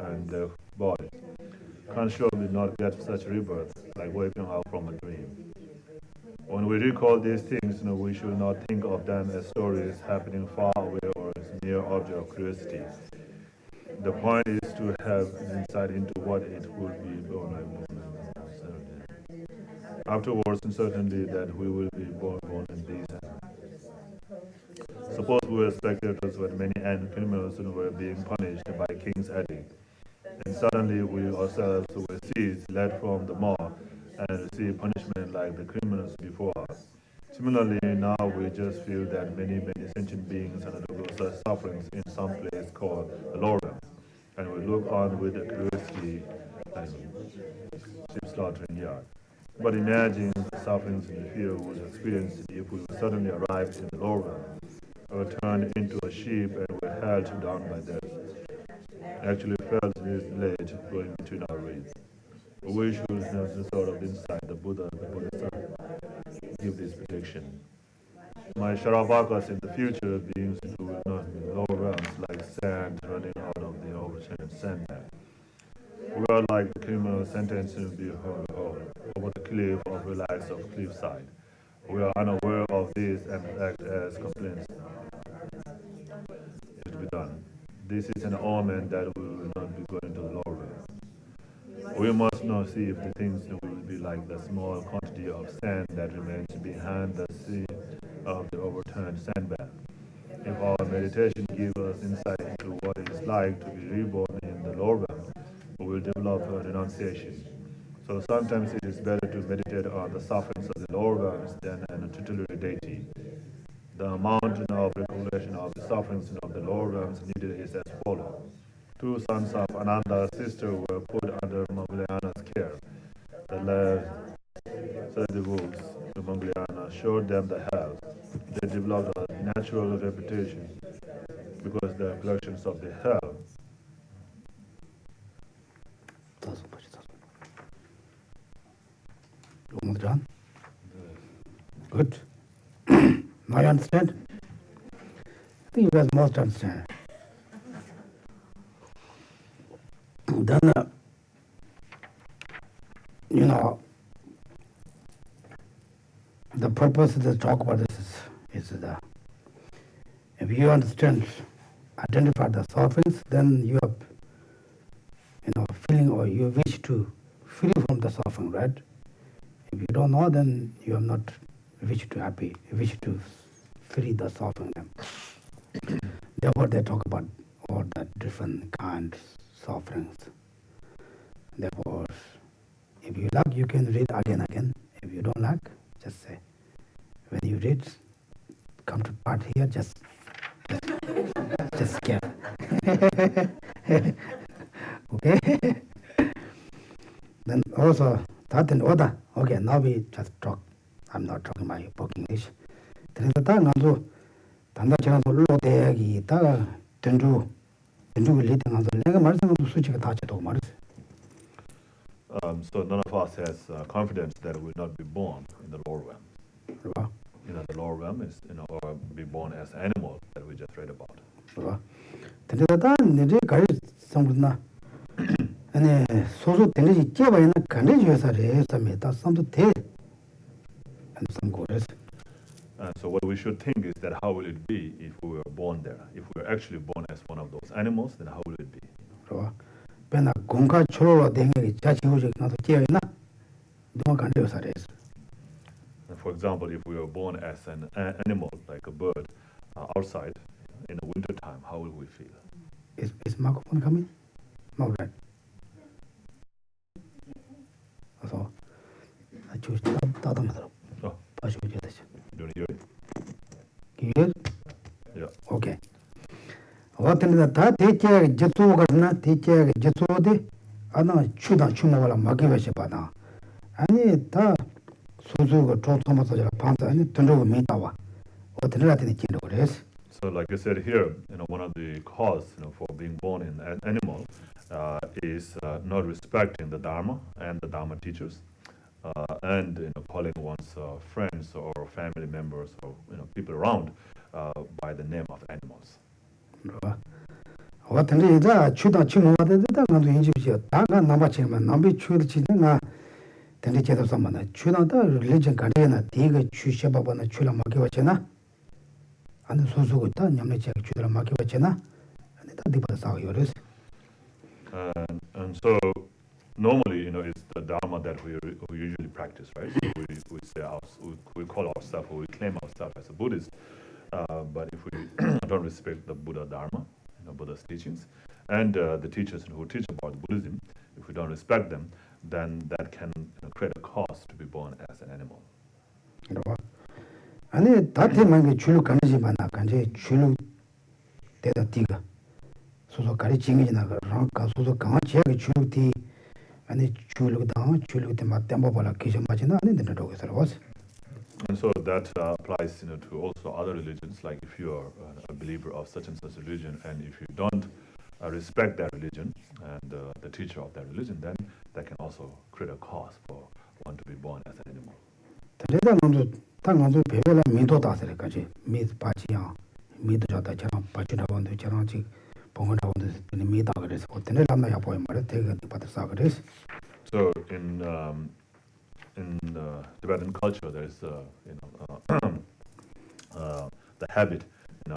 can't surely not get such rebirth, like waking up from a dream. When we recall these things, we should not think of them as stories happening far away or as mere object of curiosity. The point is to have insight into what it would be born afterwards, and certainly that we will be born in these. Suppose we were spectators when many criminals were being punished by King's edict, and suddenly we ourselves were seized, led from the mob, and receive punishment like the criminals before us. Similarly, now we just feel that many sentient beings undergo such sufferings in some place called the lower realm, and we look on with curiosity and sheep slaughtering yard. But imagine the sufferings and the fear we would experience if we would suddenly arrive in the lower realm, or turned into a sheep and were held down by death. Actually felt this ledge going between our reeds. We should have some sort of insight. The Buddha give this prediction. My Sharavakas in the future beings who will not be lower realms like sand running out of the overturned sandbag. We are like the criminal sentenced to be held over the cliff of relax of cliffside. We are unaware of this and act as complaints. It to be done. This is an omen that we will not be going to the lower realm. We must not see if the things will be like the small quantity of sand that remains behind the sea of the overturned sandbag. If our meditation gives us insight into what it is like to be reborn in the lower realm, we will develop a renunciation. So sometimes it is better to meditate on the sufferings of the lower realms than an tutelary deity. The amount of recognition of the sufferings of the lower realms needed is as follows. Two sons of Ananda's sister were put under Mongoliana's care. The lad said the wolves to Mongoliana showed them the hell. They developed a natural reputation because the collections of the hell. Good. Now you understand? I think you guys must understand. Then, the purpose of the talk about this is if you understand, identify the sufferings, then you have, feeling or you wish to free from the suffering, right? If you don't know, then you are not wish to happy, wish to free the suffering. Therefore, they talk about all the different kinds of sufferings. Therefore, if you like, you can read again. If you don't like, just say. When you read, come to part here, just skip. Okay? Then also, that and order. Okay, now we just talk. I'm not talking about your book English. Then the time also, Tanda Chana Lo Degi, Ta Tenju leading on the Lega Martin to switch a touch to Mars. So none of us has confidence that we will not be born in the lower realm. The lower realm is, or be born as animal that we just read about. Then the time, the some and so Tenji Java in a condition that's something to and some goddess. So what we should think is that how will it be if we were born there? If we were actually born as one of those animals, then how will it be? For example, if we were born as an animal, like a bird, outside in the winter time, how will we feel? Is microphone coming? No, right. So I choose that. Oh. Do you hear it? You hear? Yeah. Okay. What in the teacher Jetsu Garna, teacher Jetsu de Anna Chuda Chumavala Magivashipana. Any ta Suzu Thomas Panta and Tundu Mitawa. What the Latin is. So like I said here, one of the cause for being born in an animal is not respecting the Dharma and the Dharma teachers, and calling one's friends or family members or people around by the name of animals. What is that? Chuda Chimo, the Namu Egypt, Tanga Namachima, Nambi Chudchina, Tenichet of Samana, Chuda, religion Cadena, Tiga, Chushabana, Chula Makiwachena, and the Suzuta, Yamachak Chula Makiwachena, and the Dipas are yours. And so normally, it's the Dharma that we usually practice, right? So we say we call ourselves, or we claim ourselves as a Buddhist, but if we don't respect the Buddha Dharma, Buddha's teachings, and the teachers who teach about Buddhism, if we don't respect them, then that can create a cause to be born as an animal. And that man Chulu Kanjimana, Kanje Chulu Deda Tiga. So Kariching in a ranka, so Kanchia Chuluti, and it Chulu down, Chulu Matambola Kishamachina, and the dog was. And so that applies to also other religions, like if you are a believer of such and such religion, and if you don't respect that religion and the teacher of that religion, then that can also create a cause for one to be born as an animal. So in Tibetan culture, there's the habit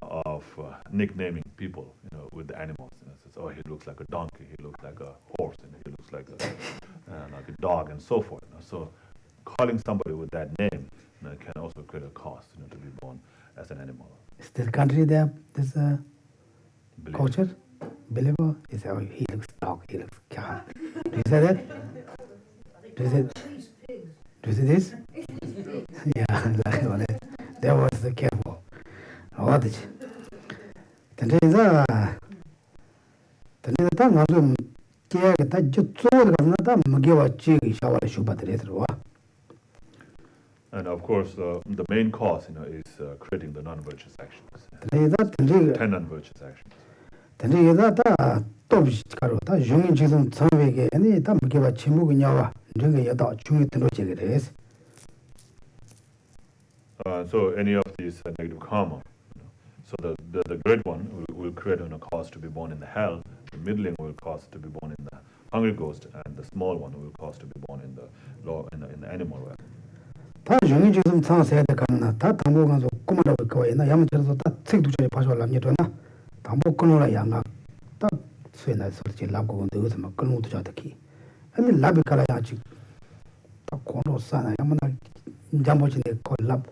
of nicknaming people with the animals. Says, oh, he looks like a donkey, he looks like a horse, and he looks like a dog, and so forth. So calling somebody with that name can also create a cause to be born as an animal. Is this country there, this culture? Believer? Is how he looks dog, he looks cow. Do you say that? Do you see this? Yeah, that was the careful. What did you? Then the time I was that just so that Magiwa Chig shower Shubat. And of course, the main cause is creating the non-virtuous actions. 10 non-virtuous actions. Then that Tobs Jung Jism Samway, any time give a Chimugunya, drink a dog, chewing to no. So any of these negative karma. So the great one will create a cause to be born in the hell, the middling will cause to be born in the hungry ghost, and the small one will cause to be born in the animal realm. 다 중이 지금 상세에 가는 다 당보가서 꾸마라고 거에나 야무쳐서 다 책두절에 봐줘라 니도나 당보 끊어라 양아 딱 수에나 설치 랍고 근데 어디서 막 끊어도 자다기 아니 랍이 가라야 지 딱 고로 싸나 야만나 잠보지네 콜랍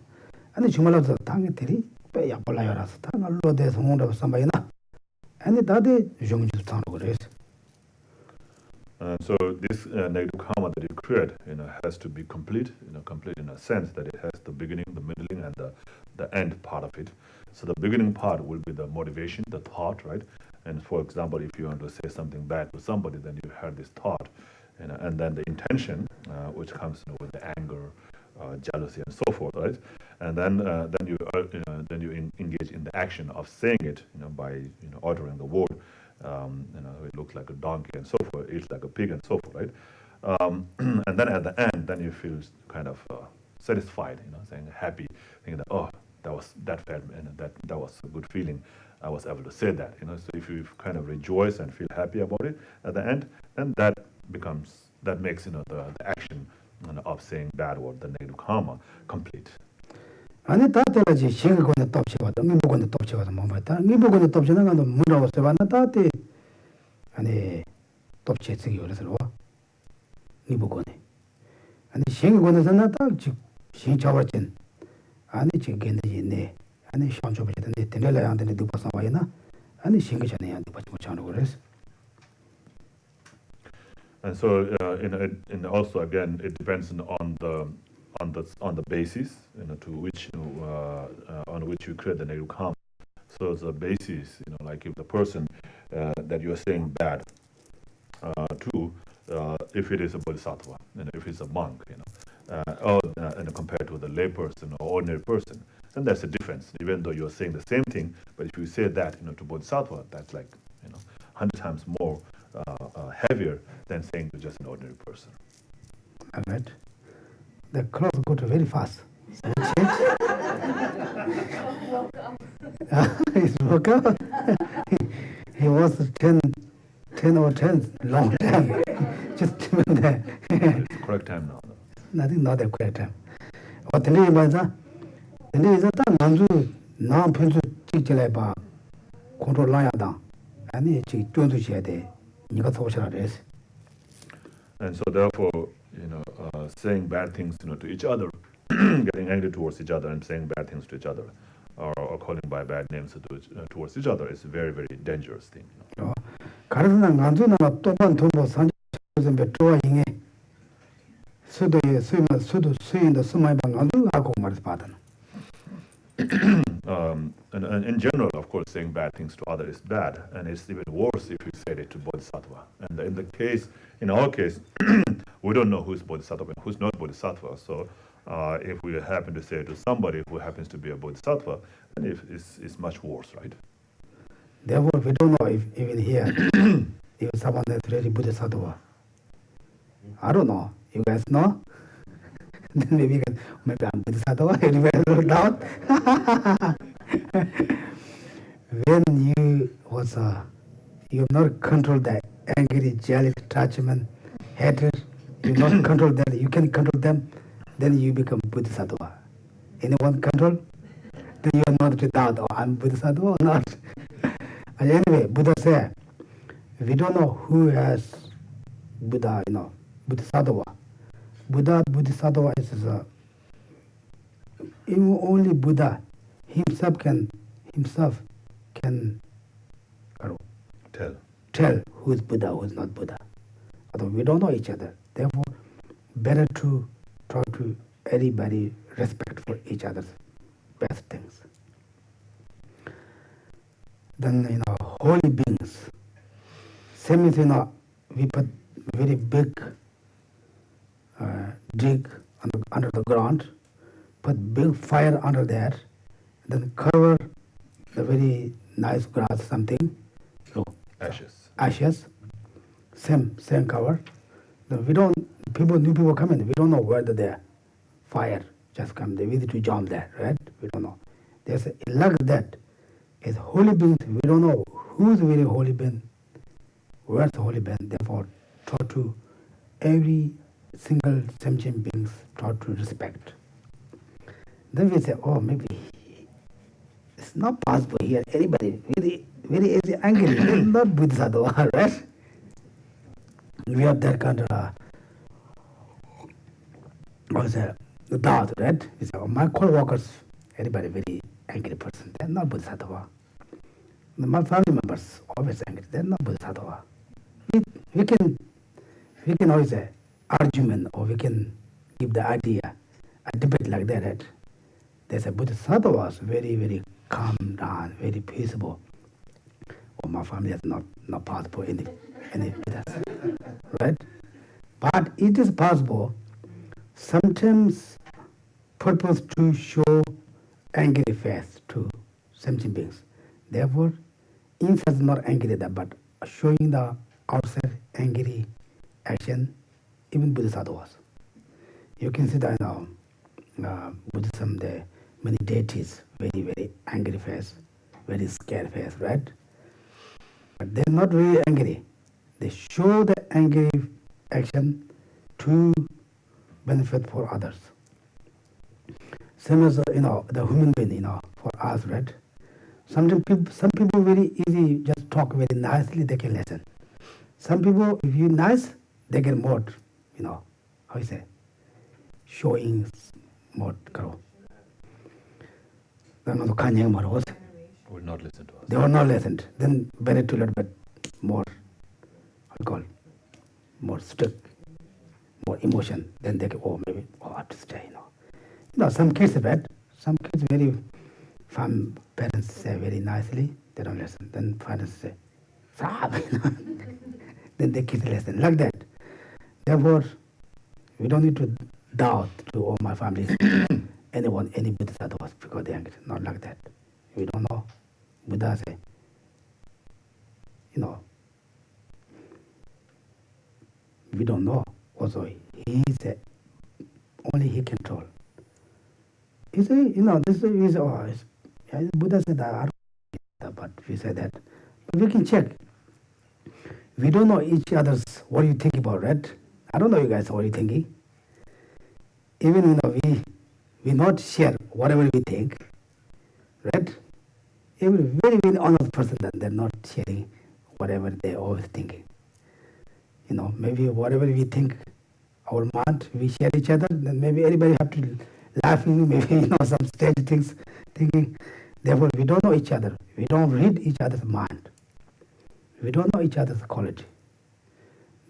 아니 주말라서 당이들이 빼야 볼라요라서 당알로 대서 온다고 삼바이나 아니 다들 중지 상으로 그래서 So this negative karma that you create, has to be complete, complete in a sense that it has the beginning, the middling, and the end part of it. So the beginning part will be the motivation, the thought, right? And for example, if you want to say something bad to somebody, then you have this thought, and then the intention, which comes with the anger, jealousy, and so forth, right? And then you engage in the action of saying it, by uttering the word. It looks like a donkey and so forth, eats like a pig and so forth, right? And then at the end, then you feel kind of satisfied, saying happy, thinking that, oh, that felt, that was a good feeling. I was able to say that, So if you kind of rejoice and feel happy about it at the end, then that makes, the action of saying bad word, the negative karma, complete. 아니 다들지 신경권에 덮치거든 미국권에 덮치거든 뭐 말다 미국권에 덮치는 건 뭐라고 써봤나 다들 아니 덮치지 그래서 와 미국권에 아니 신경권에서는 딱 신차버진 아니 지금 있네 아니 션초버진데 되려야 안 되는 두번 상황이나 아니 신경전에 안 되고 못하는 그래서 And so in also again it depends on the basis to which on which you create the negative karma. So the basis, like if the person that you are saying bad to, if it is a bodhisattva, if it's a monk, and compared to the lay person or ordinary person, then there's a difference. Even though you're saying the same thing, but if you say that to bodhisattva, that's like 100 times more heavier than saying to just an ordinary person. All right. The clock goes very fast. It's woke up. he was 10 or 10 long time. Just remember It's the correct time now. nothing not the correct time. Or the lady was the lady is a Nanzu now pencil teacher control line down. And it's going to share the Nicotoshas. And so therefore, saying bad things, to each other, getting angry towards each other and saying bad things to each other, or calling by bad names towards each other is a very, very dangerous thing. 가르는 안주나 또한 돈보 산지좀 배트와잉에 수도에 수도 수인도 수마이 방 안주하고 말해서 받은. And in general, of course, saying bad things to others is bad, and it's even worse if you say it to Bodhisattva. And in our case, we don't know who's Bodhisattva and who's not Bodhisattva. So if we happen to say it to somebody who happens to be a Bodhisattva, then it's much worse, right? Therefore, we don't know if even here, if someone is really Bodhisattva. I don't know. You guys know? Then maybe I'm Bodhisattva. Everybody will doubt. When you have not controlled that angry, jealous, attachment, hatred, you not control that, you can control them, then you become Bodhisattva. Anyone control? Then you are not to doubt, I'm Bodhisattva or not. And anyway, Buddha said, we don't know who has Buddha, Bodhisattva. Bodhisattva is only Buddha himself can tell who is Buddha, who is not Buddha. Although we don't know each other. Therefore, better to try to everybody respect for each other's best things. Then, holy beings. Same as, we put very big dig under the ground, put big fire under there, then cover the very nice grass, something, ashes, same cover. Then new people come in, we don't know where the fire just come, they visit to jump there, right? We don't know. There's like that. It's holy beings, we don't know who's very holy being, where's the holy being, therefore try to every single sentient beings try to respect. Then we say, maybe it's not possible here. Anybody very, very easy angry, not Bodhisattva, right? We have that kind of the doubt, right? We say, my co-workers, anybody very angry person, they're not Bodhisattva. My family members always angry, they're not Bodhisattva. We can always say argument, or we can give the idea, a debate like that. Right? There's a Bodhisattva was very, very calm down, very peaceable. My family is not possible any right? But it is possible sometimes purpose to show angry face to sentient beings. Therefore, inside is not angry that, but showing the outside angry action, even Bodhisattvas. You can see that now, Buddhism, the many deities, very, very angry face, very scared face, right? But they're not really angry. They show the angry action to benefit for others. Same as the human being, for us, right? Some people very easy just talk very nicely, they can listen. Some people, if you nice, they get more, how you say, showing more. Will not listen to us. They will not listen. Then better to little bit more, more strict, more emotion. Then they go, maybe, I have to stay, some kids are bad. Some kids very, some parents say very nicely, they don't listen. Then parents say, stop, Then the kids listen, like that. Therefore, we don't need to doubt to all my families, any Bodhisattvas, because they are angry. Not like that. We don't know. Buddha say, we don't know. Also, he said, only he control. He say, this is, Buddha said that, but we say that, we can check. We don't know each other's what you think about, right? I don't know you guys what you thinking. Even we not share whatever we think, right? Even very honest person that they're not sharing whatever they always thinking. Maybe whatever we think, our mind, we share each other, then maybe everybody have to laughing, maybe some strange things thinking. Therefore, we don't know each other. We don't read each other's mind. We don't know each other's quality.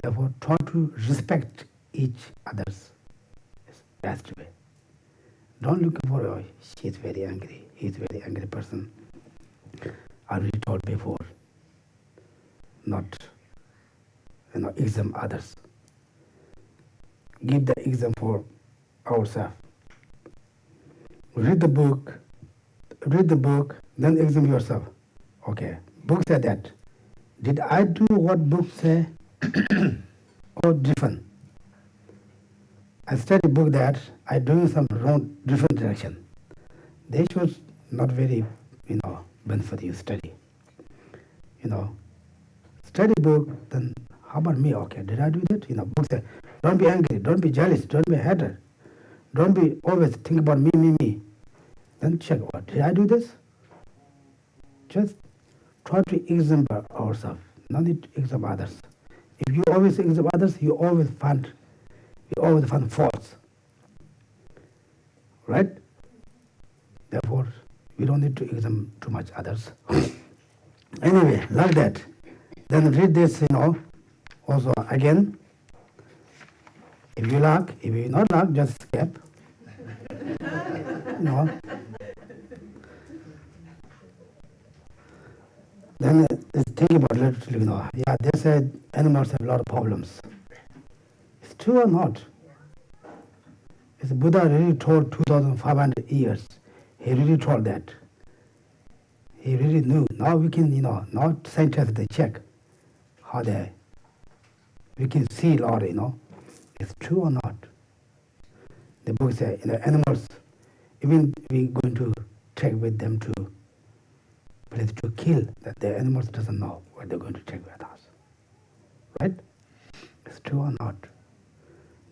Therefore, try to respect each other's best way. Don't look for, oh, she is very angry, he is very angry person. I already told before, not exam others. Give the exam for ourselves. Read the book, then exam yourself. Okay, book said that. Did I do what book say or different? I study book that I doing some wrong, different direction. They should not very, benefit you study. Study book, then how about me? Okay, did I do that? Book say, don't be angry, don't be jealous, don't be hater, don't be always think about me. Then check, what did I do this? Just try to examine ourselves, not need to examine others. If you always examine others, you always find faults. Right? Therefore, we don't need to examine too much others. Anyway, like that. Then read this, also again. If you like, if you not like, just skip. Then think about it, yeah, they said animals have a lot of problems. It's true or not? It's Buddha really told 2,500 years. He really told that. He really knew. Now we can, now scientists, they check how we can see a lot, it's true or not. The book says, animals, even we going to check with them to kill, that the animals doesn't know what they're going to check with us. Right? It's true or not.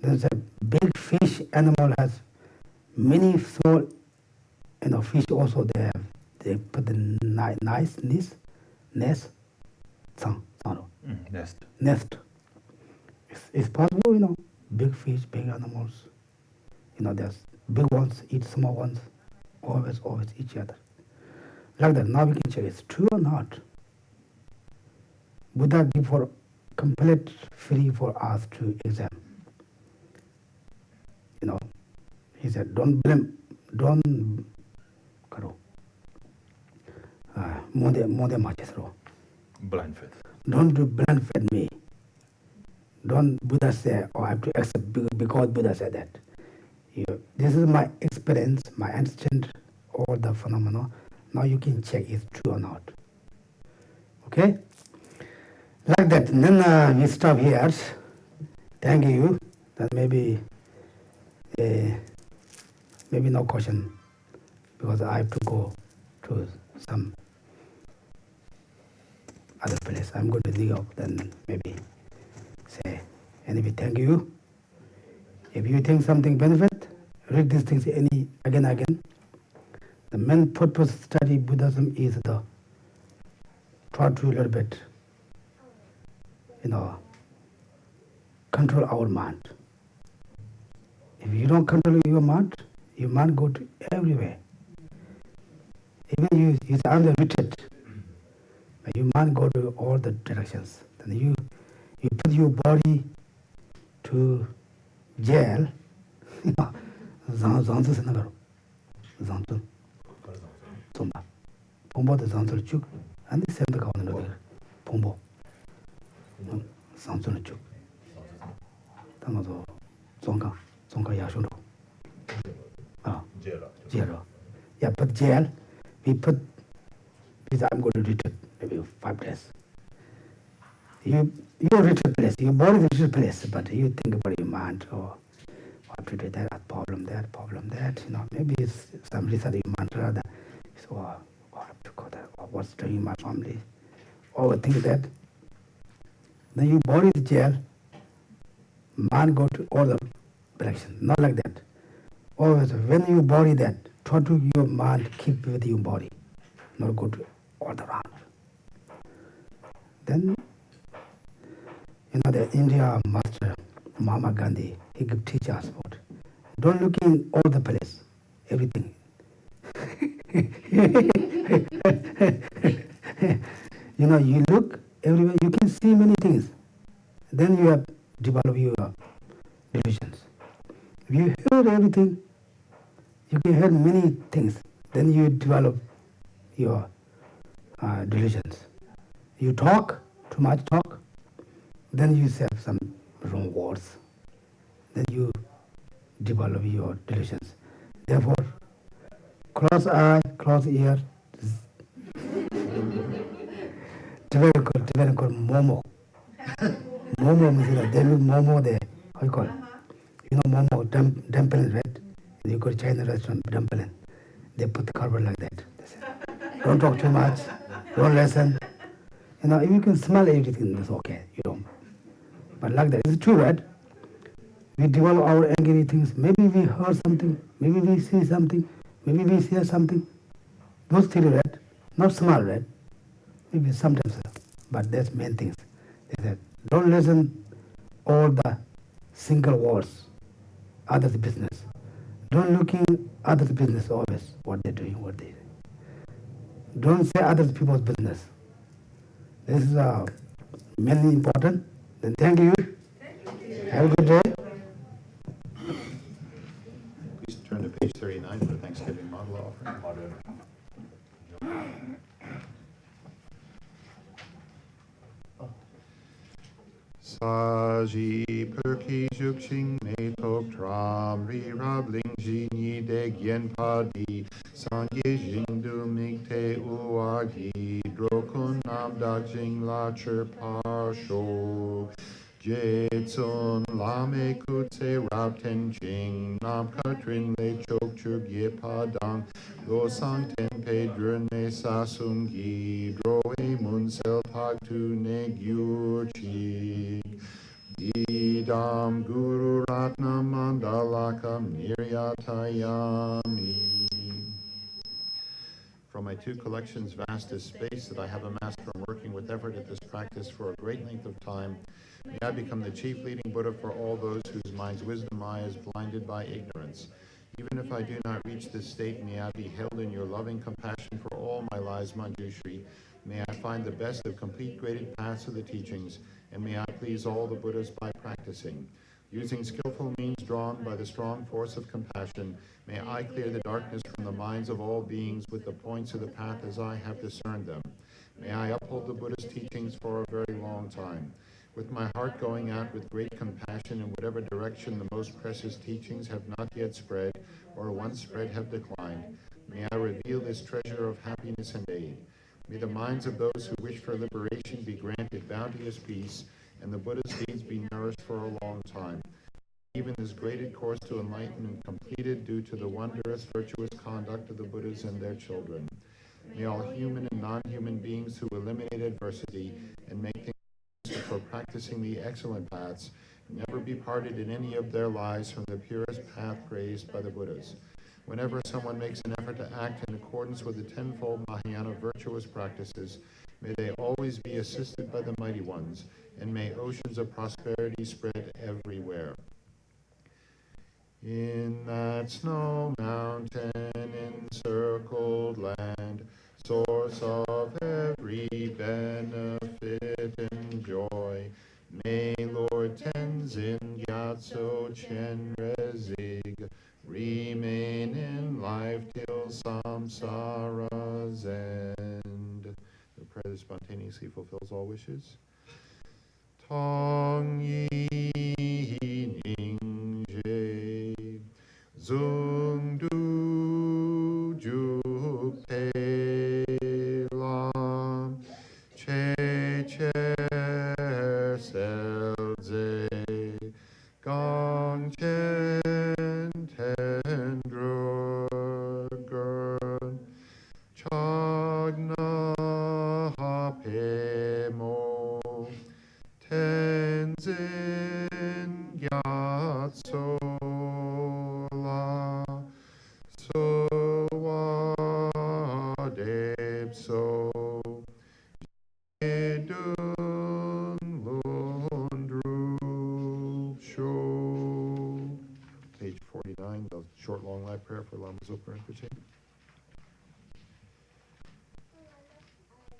There's a big fish animal has many small, fish also they put the nice nest. Nest. It's possible, big fish, big animals. There's big ones eat small ones, always each other. Like that, now we can check it's true or not. Buddha give for complete free for us to examine. He said, don't blame, don't Blind faith. Don't do blind faith me. Don't Buddha say, I have to accept because Buddha said that. This is my experience, my understand all the phenomena. Now you can check it's true or not. Okay? Like that. And then we stop here. Thank you. Then maybe no question because I have to go to some other place. I'm going to dig up, then maybe say, anyway, thank you. If you think something benefit, read these things again. The main purpose of study Buddhism is try to a little bit, control our mind. If you don't control your mind go to everywhere. Even you are on the retreat, but your mind go to all the directions. Then you put your body to jail. Zangzu senagaro, zangzu, zomba, pombo the zangzu chuk, and the same the kawan pombo, zangzu chuk. Tamazo, zonga yashunro. Jail. Yeah, but jail, we put, because I'm going to retreat maybe 5 days. You retreat place, your body is retreat place, but you think about your mind, or what to do, that problem, maybe it's some research mantra that, so I have to go there, or what's doing my family, overthink that. Then you body the jail, mind go to all the directions. Not like that. Always, when you body that, try to your mind keep with your body, not go to all around. Then, the India master, Mahatma Gandhi, he could teach us about. Don't look in all the place, everything. You look everywhere, you can see many things. Then you have developed your delusions. If you hear everything, you can hear many things. Then you develop your delusions. You talk, too much talk, then you say some wrong words. Then you develop your delusions. Therefore, close eye, close ear. Tibetan called momo. Momo means they look momo there. How you call it? Momo, dumpling, right? You go to China restaurant, dumpling. They put the carpet like that. They say, don't talk too much, don't listen. If you can smell everything, that's okay. You don't. But like that, it's true, right? We develop our angry things. Maybe we heard something, maybe we see something, maybe we hear something. Those things, right? Not small, right? Maybe sometimes, but that's main things. They said, don't listen all the single words, others' business. Don't look in others' business always, what they're doing, what they. Don't say other people's business. This is mainly important. Then thank you. Have a good day. Please turn to page 39 for Thanksgiving model offering. Saji perki juksing me tok tram ri rabling ji ni de gyen padi sangye jing du ming te uagi drokun nam da jing la chir pa sho Jetsun lame kutse rab ten jing nam katrin le chok chug ye padang lo sang ten pe drune sa sung gi dro e mun sel pak tu ne gyur chi Idam Guru Ratna Mandalaka Niryatayami. From my two collections, vast as space, that I have amassed from working with effort at this practice for a great length of time, may I become the chief leading Buddha for all those whose minds' wisdom eye is blinded by ignorance. Even if I do not reach this state, may I be held in your loving compassion for all my lives, Manjushri. May I find the best of complete graded paths of the teachings, and may I please all the Buddhas by practicing. Using skillful means drawn by the strong force of compassion, may I clear the darkness from the minds of all beings with the points of the path as I have discerned them. May I uphold the Buddha's teachings for a very long time. With my heart going out with great compassion in whatever direction the most precious teachings have not yet spread, or once spread have declined, may I reveal this treasure of happiness and aid. May the minds of those who wish for liberation be granted bounteous peace, and the Buddha's deeds be nourished for a long time. Even this graded course to enlightenment completed due to the wondrous virtuous conduct of the Buddhas and their children. May all human and non-human beings who eliminate adversity and make things for practicing the excellent paths never be parted in any of their lives from the purest path praised by the Buddhas. Whenever someone makes an effort to act in accordance with the tenfold Mahayana virtuous practices, may they always be assisted by the mighty ones, and may oceans of prosperity spread everywhere. In that snow mountain encircled land, source of every benefit and joy, may Lord Tenzin Gyatso Chen Rezig remain in life till samsara's end. The prayer spontaneously fulfills all wishes. Tong yi ning je zung du ju pe lam che che sel ze gong chen ten drug chag na ha pe 39, the short long life prayer for Lama Zopa Rinpoche.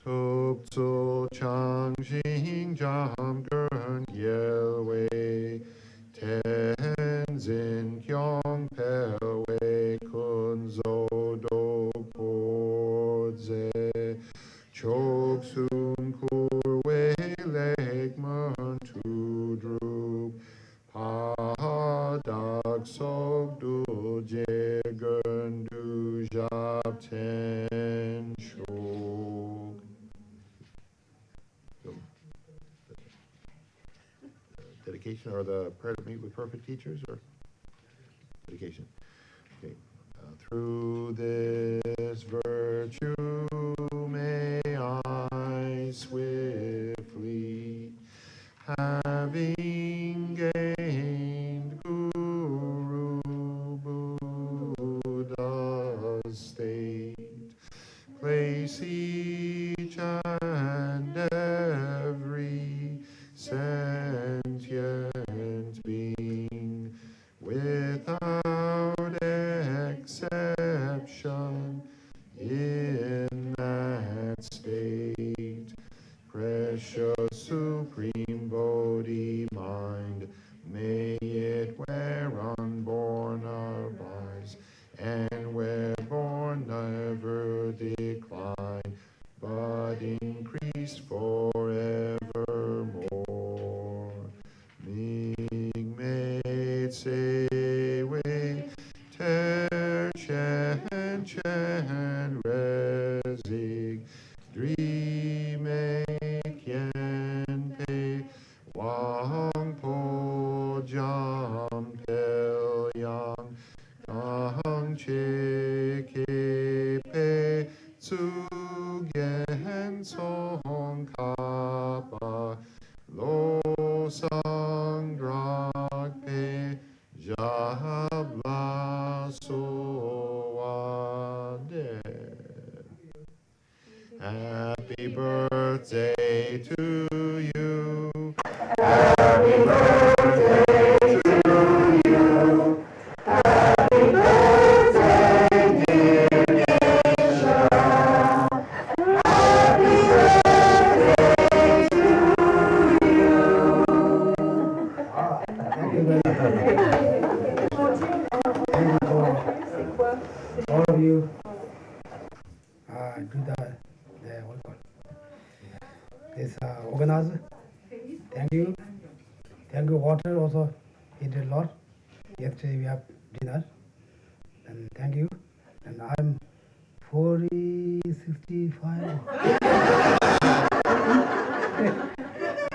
Tuk tsu chang xing jam gern yel wei tenzin kyong pel wei kun zo do po ze chok sum kur wei leg man tu drup pa dak sok du je gern du jab ten shok. Dedication or the prayer to meet with perfect teachers or dedication? Okay. Through this virtue may I swiftly, having gained Guru Buddha's state, place each and every sentient being without exception in that state. Precious supreme Bodhi mind, may it where unborn arise, and where born never decline, but increase forevermore. Ming made say way, ter chen chen resig, dream yen pei, wang po jam pel yang, kang che ke pe, tsu gen Tsongkhapa, lo sang drak pe, jab la so de. Happy birthday to you. Happy birthday to you. Happy birthday, dear Geshe. Happy birthday to you. Thank you very much. All of you do the what you call this organizer. Thank you. Thank you. Water also he did a lot. Yesterday we have dinner. And thank you. And I'm 40, 65.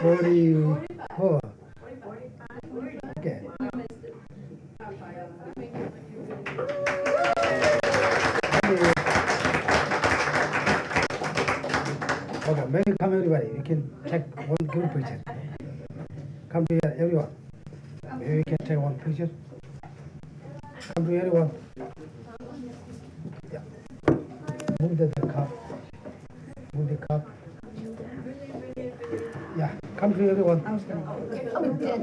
44. Okay. Okay, maybe come everybody. We can take one group picture. Come to here, everyone. Maybe we can take one picture. Come to everyone. Yeah. Move the cup. Move the cup. Yeah. Come to everyone.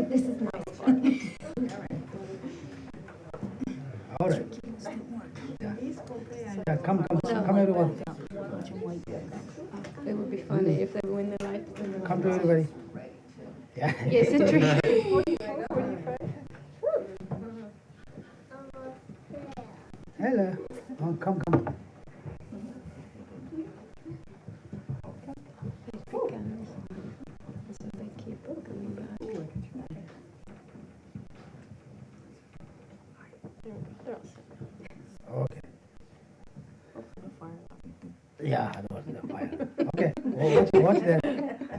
This is my spot. All right. Yeah. Yeah. Come everyone. It would be funny if they win the light. Come to everybody. Yeah. Yes, it's true. Hello. Oh, come. So they keep coming back. Okay. Yeah, that was the fire. Okay. Well,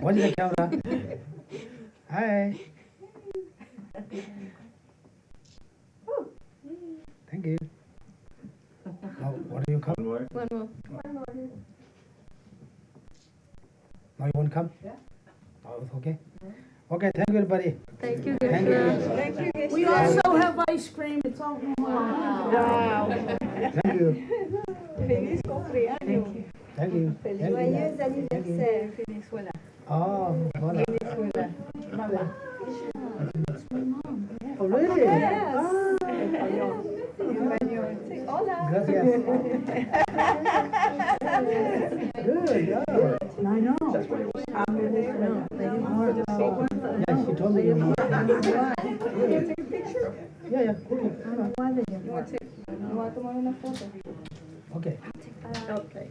watch the camera. Hi. Thank you. Now, what do you come? One more. Now you want to come? Yeah. Oh, it's okay. Okay, thank you, everybody. Thank you, Thank you. Thank you, Geshe. We also have ice cream. It's all Wow. Thank you. Feliz cumpleaños. Thank you. Joyeux anniversaire. Venezuela. Oh, voilà. Venezuela. Oh, really? Yes. español. Sí, hola. Gracias. Good, yeah. I know. Yeah, she told me you know. Can you take a picture? Yeah, yeah, okay. You want to tomar una foto? Okay. Okay.